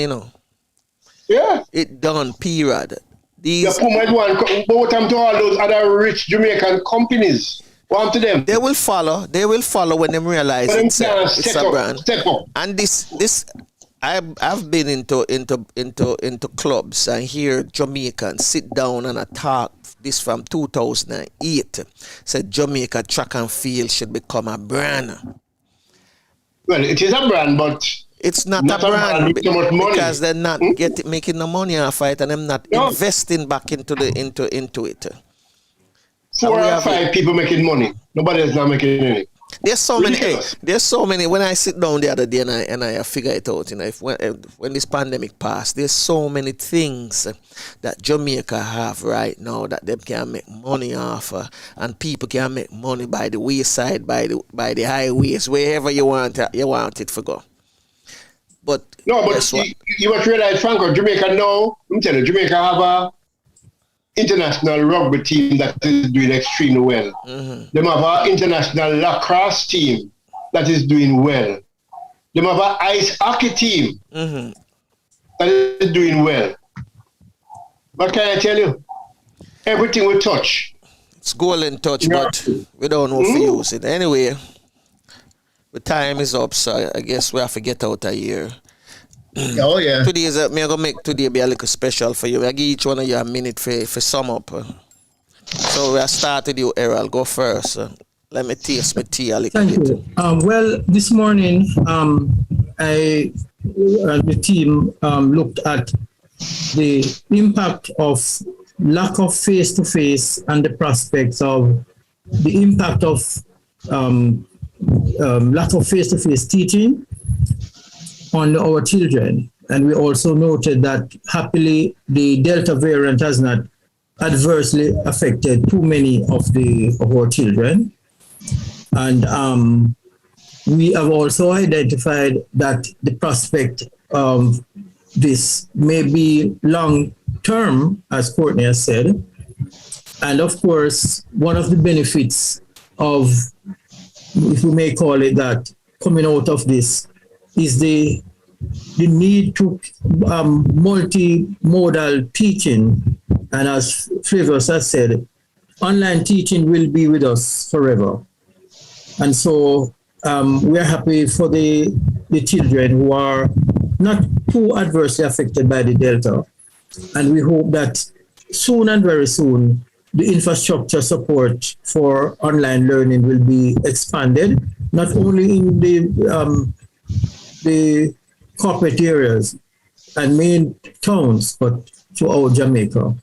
Yeah. It done. Period. Puma is one. But what I'm to all those other rich Jamaican companies? What to them? They will follow. They will follow when they realize it's a brand. Step up. And this. I've been into clubs and hear Jamaicans sit down and talk. This from 2008 said Jamaica track and field should become a brand. Well, it is a brand, but it's not a brand because they're not making the money off it, and I'm not investing back into it. 4 or 5 people making money. Nobody is not making any. There's so many. When I sit down the other day and I figure it out, when this pandemic passed, there's so many things that Jamaica have right now that they can make money off, and people can make money by the wayside, by the highways, wherever you want it to go. But you must realize, Franco, Jamaica now, I'm telling you, Jamaica have a international rugby team that is doing extremely well. Mm-hmm. They have an international lacrosse team that is doing well. They have an ice hockey team that is doing well. What can I tell you? Everything we touch. It's golden touch, but we don't know if we use it. Anyway, the time is up, so I guess we have to get out of here. Oh, yeah. I'm going to make today be a little special for you. I give each one of you a minute for sum up. So we started you, Errol. Go first. Let me taste my tea a little bit. Thank you. Well, this morning, the team looked at the impact of lack of face-to-face and the prospects of the impact of lack of face-to-face teaching on our children. And we also noted that happily the Delta variant has not adversely affected too many of our children. And we have also identified that the prospect of this may be long term, as Courtney has said. And of course, one of the benefits of, if we may call it that, coming out of this is the need to multimodal teaching. And as Flavius has said, online teaching will be with us forever. And so we're happy for the children who are not too adversely affected by the Delta. And we hope that soon and very soon, the infrastructure support for online learning will be expanded, not only in the corporate areas and main towns, but throughout Jamaica.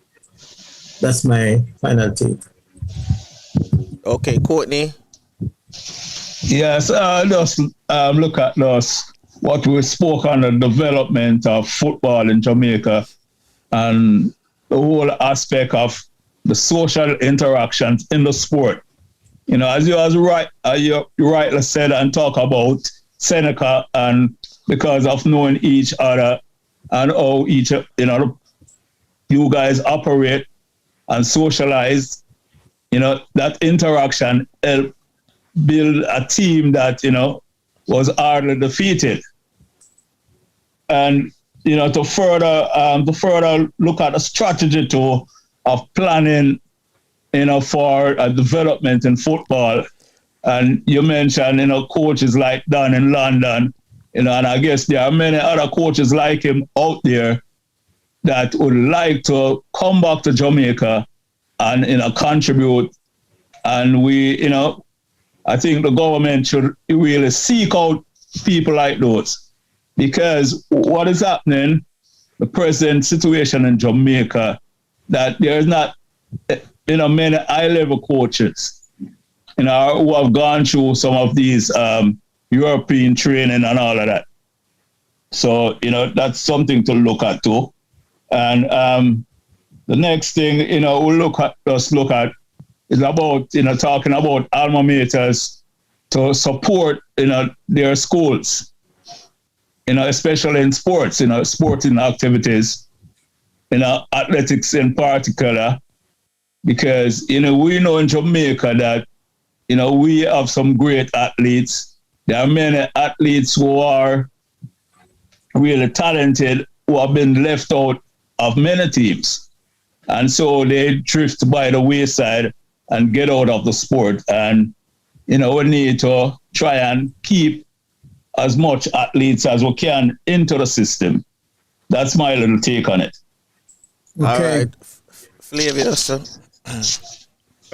That's my final take. Okay, Courtney. Yes, just look at us, what we spoke on the development of football in Jamaica and the whole aspect of the social interactions in the sport. You know, as you rightly said and talk about Seneca, and because of knowing each other and how you guys operate and socialize, that interaction helped build a team that, was hardly defeated. And, to further look at the strategy too of planning, for a development in football. And you mentioned, coaches like Don in London, and I guess there are many other coaches like him out there that would like to come back to Jamaica and, contribute. And we, I think the government should really seek out people like those, because what is happening, the present situation in Jamaica, that there's not, many high-level coaches, who have gone through some of these European training and all of that. So, that's something to look at too. And the next thing, we'll look at is about, talking about alma maters to support, their schools, especially in sports, sporting activities, athletics in particular, because, we know in Jamaica that, we have some great athletes. There are many athletes who are really talented who have been left out of many teams. And so they drift by the wayside and get out of the sport. And, we need to try and keep as much athletes as we can into the system. That's my little take on it. Okay. All right. Flavius.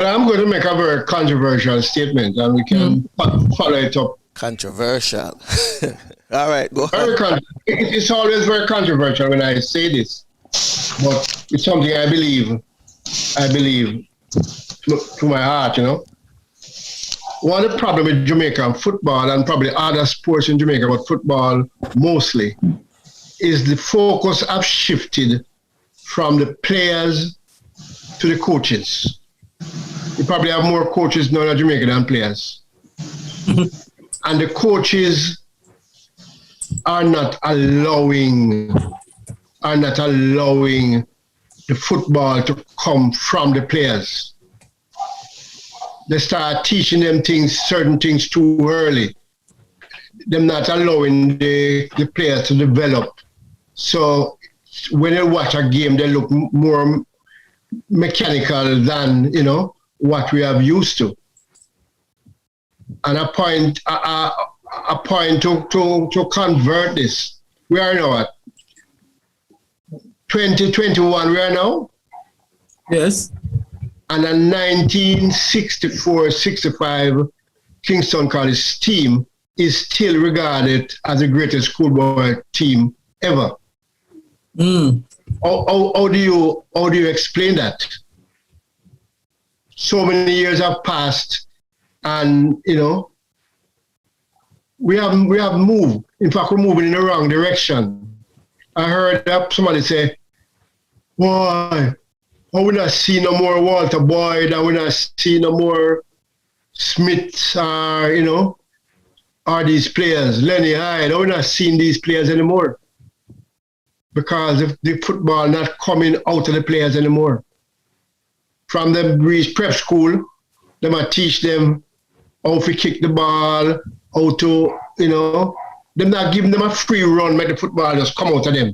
I'm going to make a very controversial statement, and we can follow it up. Controversial. All right, go ahead. It's always very controversial when I say this, but it's something I believe to my heart, One of the problems with Jamaican football and probably other sports in Jamaica, but football mostly, is the focus have shifted from the players to the coaches. You probably have more coaches now in Jamaica than players. And the coaches are not allowing the football to come from the players. They start teaching them certain things too early. They're not allowing the players to develop. So when they watch a game, they look more mechanical than, what we have used to. And a point to convert this. We are now at 2021, we are now? Yes. And a 1964-65 Kingston College team is still regarded as the greatest schoolboy team ever. How do you explain that? So many years have passed, and we have moved. In fact, we're moving in the wrong direction. I heard that somebody say, boy, oh, we not see no more Walter Boyd, and we not see no more Smith, or these players, Lenny Hyde. We're not seeing these players anymore because the football not coming out of the players anymore. From them reach prep school, they might teach them how to kick the ball, how to, them not giving them a free run, make the football just come out of them.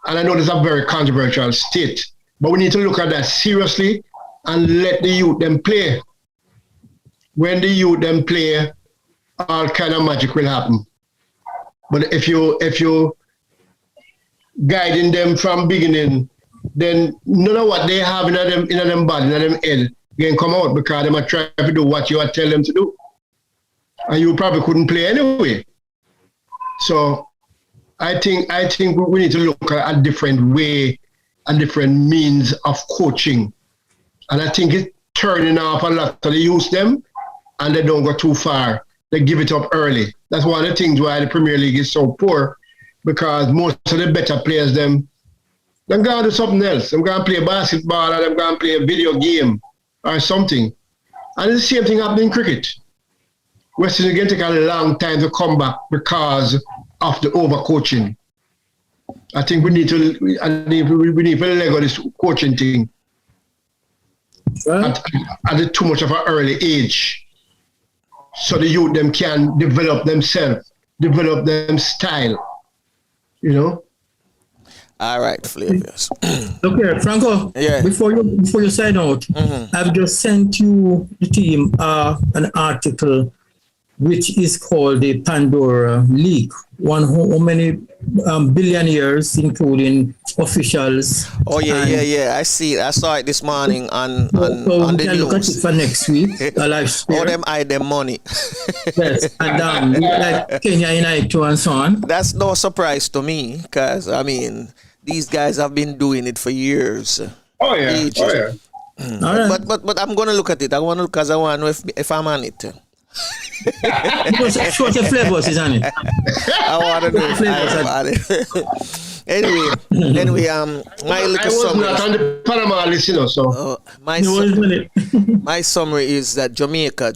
And I know this is a very controversial state, but we need to look at that seriously and let the youth them play. When the youth them play, all kind of magic will happen. But if you guiding them from beginning, then none of what they have in them body, in them head, can come out because they might try to do what you are telling them to do. And you probably couldn't play anyway. So I think we need to look at a different way, a different means of coaching. And I think it's turning off a lot of the youth them, and they don't go too far. They give it up early. That's one of the things why the Premier League is so poor, because most of the better players, they're going to do something else. They're going to play basketball, or they're going to play a video game or something. And the same thing happened in cricket. West Indies going to take a long time to come back because of the overcoaching. I think we need to let go of this coaching thing at too much of an early age, so the youth them can develop themselves, develop them style, All right, Flavius. Look here, Franco. Yeah. Before you sign out, I've just sent you the team an article which is called the Pandora Leak. How many billionaires, including officials. Oh yeah. I see it. I saw it this morning on the news. Look at it for next week. All them hide them money. Yes, and like Kenya United and so on. That's no surprise to me, because these guys have been doing it for years. Oh yeah. Ages. Oh yeah. All right. But I'm gonna look at it. I want to look because I want to know if I'm on it. Show the flavors, isn't it? I want to know if I'm on it. Anyway, my little I was summary. not on the Panama list, so. My summary is that Jamaica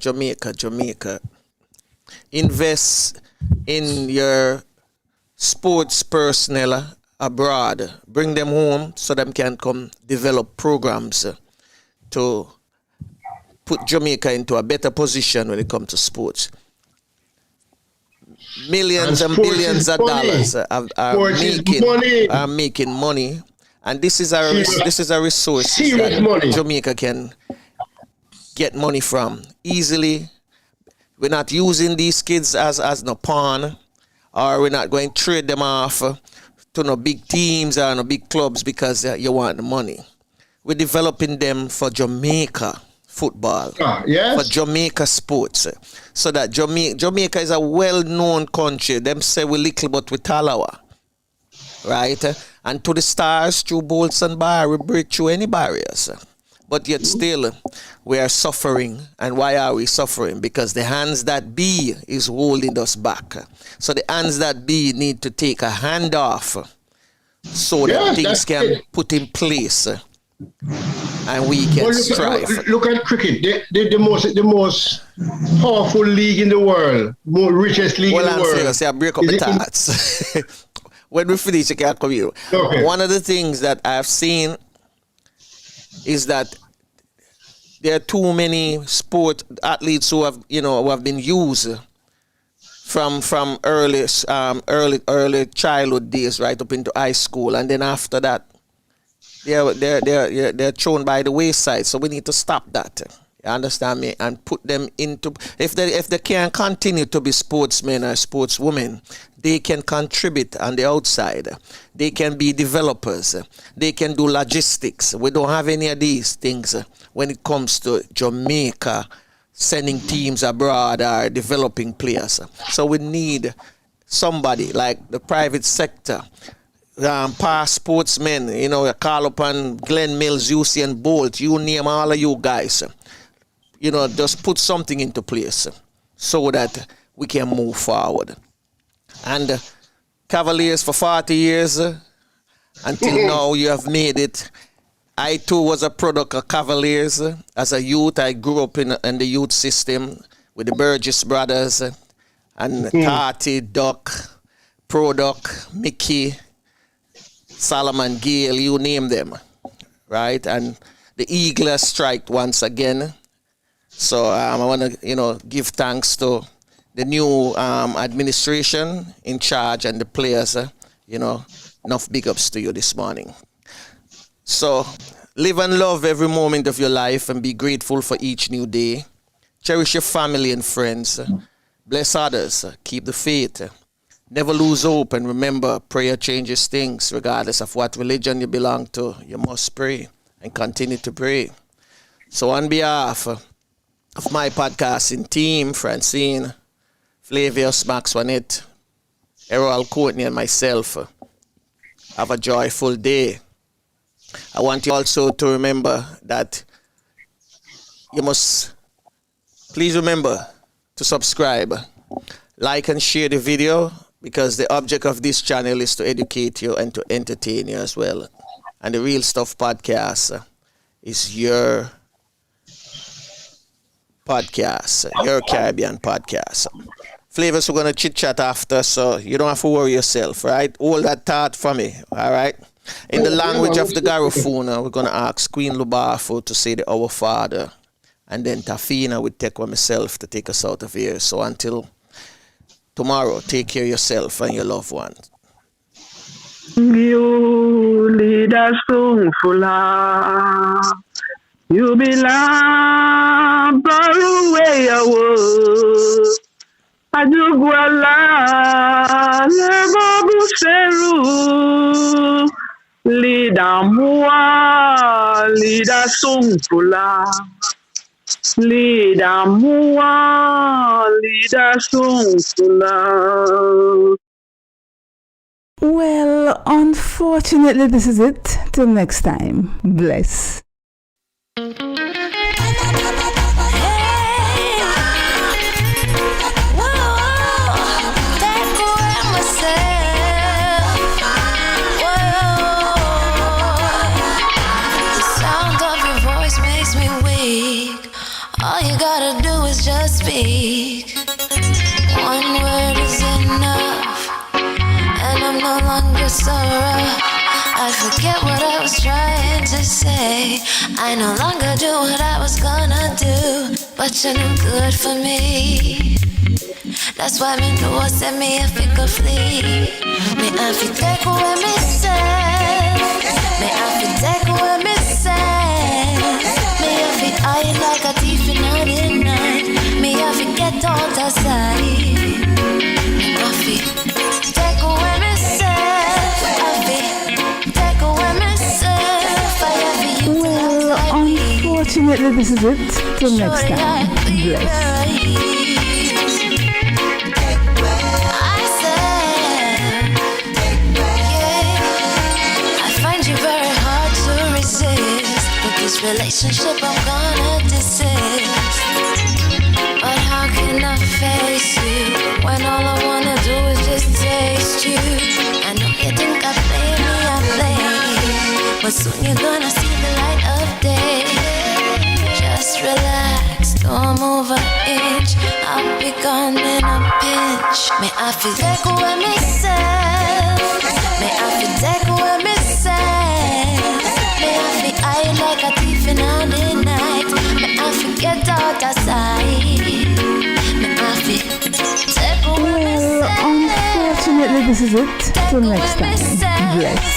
invest in your sports personnel abroad. Bring them home so them can come develop programs to put Jamaica into a better position when it comes to sports. Millions and billions of dollars are making money, and this is a resource that Jamaica can get money from easily. We're not using these kids as no pawn, or we're not going to trade them off to no big teams or no big clubs because you want the money. We're developing them for Jamaica football, yes. for Jamaica sports, so that Jamaica is a well-known country. Them say we little but we talawa, right? And to the stars, through bolts and bar, we break through any barriers. But yet still, we are suffering. And why are we suffering? Because the hands that be is holding us back. So the hands that be need to take a hand off so that things can put in place. And we can strive. Look at cricket, the most powerful league in the world, richest league in the world. I break up the thoughts. When we finish, I can come here. Okay. One of the things that I've seen is that there are too many sport athletes who have been used from early childhood days right up into high school, and then after that they're thrown by the wayside. So we need to stop that. You understand me? And put them into, if they can continue to be sportsmen or sportswomen, they can contribute on the outside. They can be developers. They can do logistics. We don't have any of these things when it comes to Jamaica sending teams abroad or developing players. So we need somebody like the private sector, past sportsmen, call upon Glenn Mills, Usain Bolt, you name all of you guys. Just put something into place so that we can move forward. And Cavaliers for 40 years. Until now, you have made it. I too was a product of Cavaliers. As a youth, I grew up in the youth system with the Burgess brothers and Tati, Duck, Product, Mickey, Solomon Gale, you name them, right? And the Eagle striked once again. So I want to, give thanks to the new administration in charge and the players. Enough big ups to you this morning. So live and love every moment of your life and be grateful for each new day. Cherish your family and friends. Bless others. Keep the faith. Never lose hope, and remember, prayer changes things. Regardless of what religion you belong to, you must pray and continue to pray. So on behalf of my podcasting team, Francine, Flavius, Max Wanette, Errol Courtney, and myself, have a joyful day. I want you also to remember that you must please remember to subscribe, like and share the video, because the object of this channel is to educate you and to entertain you as well. And the Real Stuff Podcast is your podcast, your Caribbean podcast. Flavors, we're going to chit chat after, so you don't have to worry yourself, right? Hold that thought for me, all right? In the language of the Garifuna, we're going to ask Queen Lubafu to say the Our Father, and then Tafina will take on myself to take us out of here. So until tomorrow, take care of yourself and your loved ones. You lead us to full. You belong far away away. Ajuguala lebo buseru. Lida mua, lida sungfula. Lida mua, lida sungfula. Well, unfortunately, this is it. Till next time. Bless. All you gotta do is just speak. One word is enough, and I'm no longer so rough. I forget what I was trying to say. I no longer do what I was gonna do, but you're no good for me. That's why me know send me if it could flee. Me I fi take away me say. Me I fi take away me say. Me I fi hide like a thief in the night. Me I fi get out of sight. Me I fi take away me say. I fi take away me say. I fi use Well, unfortunately, this is it. Till next time. Bless. This relationship I'm gonna desist. But how can I face you when all I wanna do is just taste you? I know you think I play me, but soon you're gonna see the light of day. Just relax, don't move an inch. I'll be gone in a pinch. May I feel take away myself. May I feel take away myself. May I feel hide like a thief in the night. May I forget out of sight. May I feel take away Well, unfortunately, this is it. Till next time. Bless.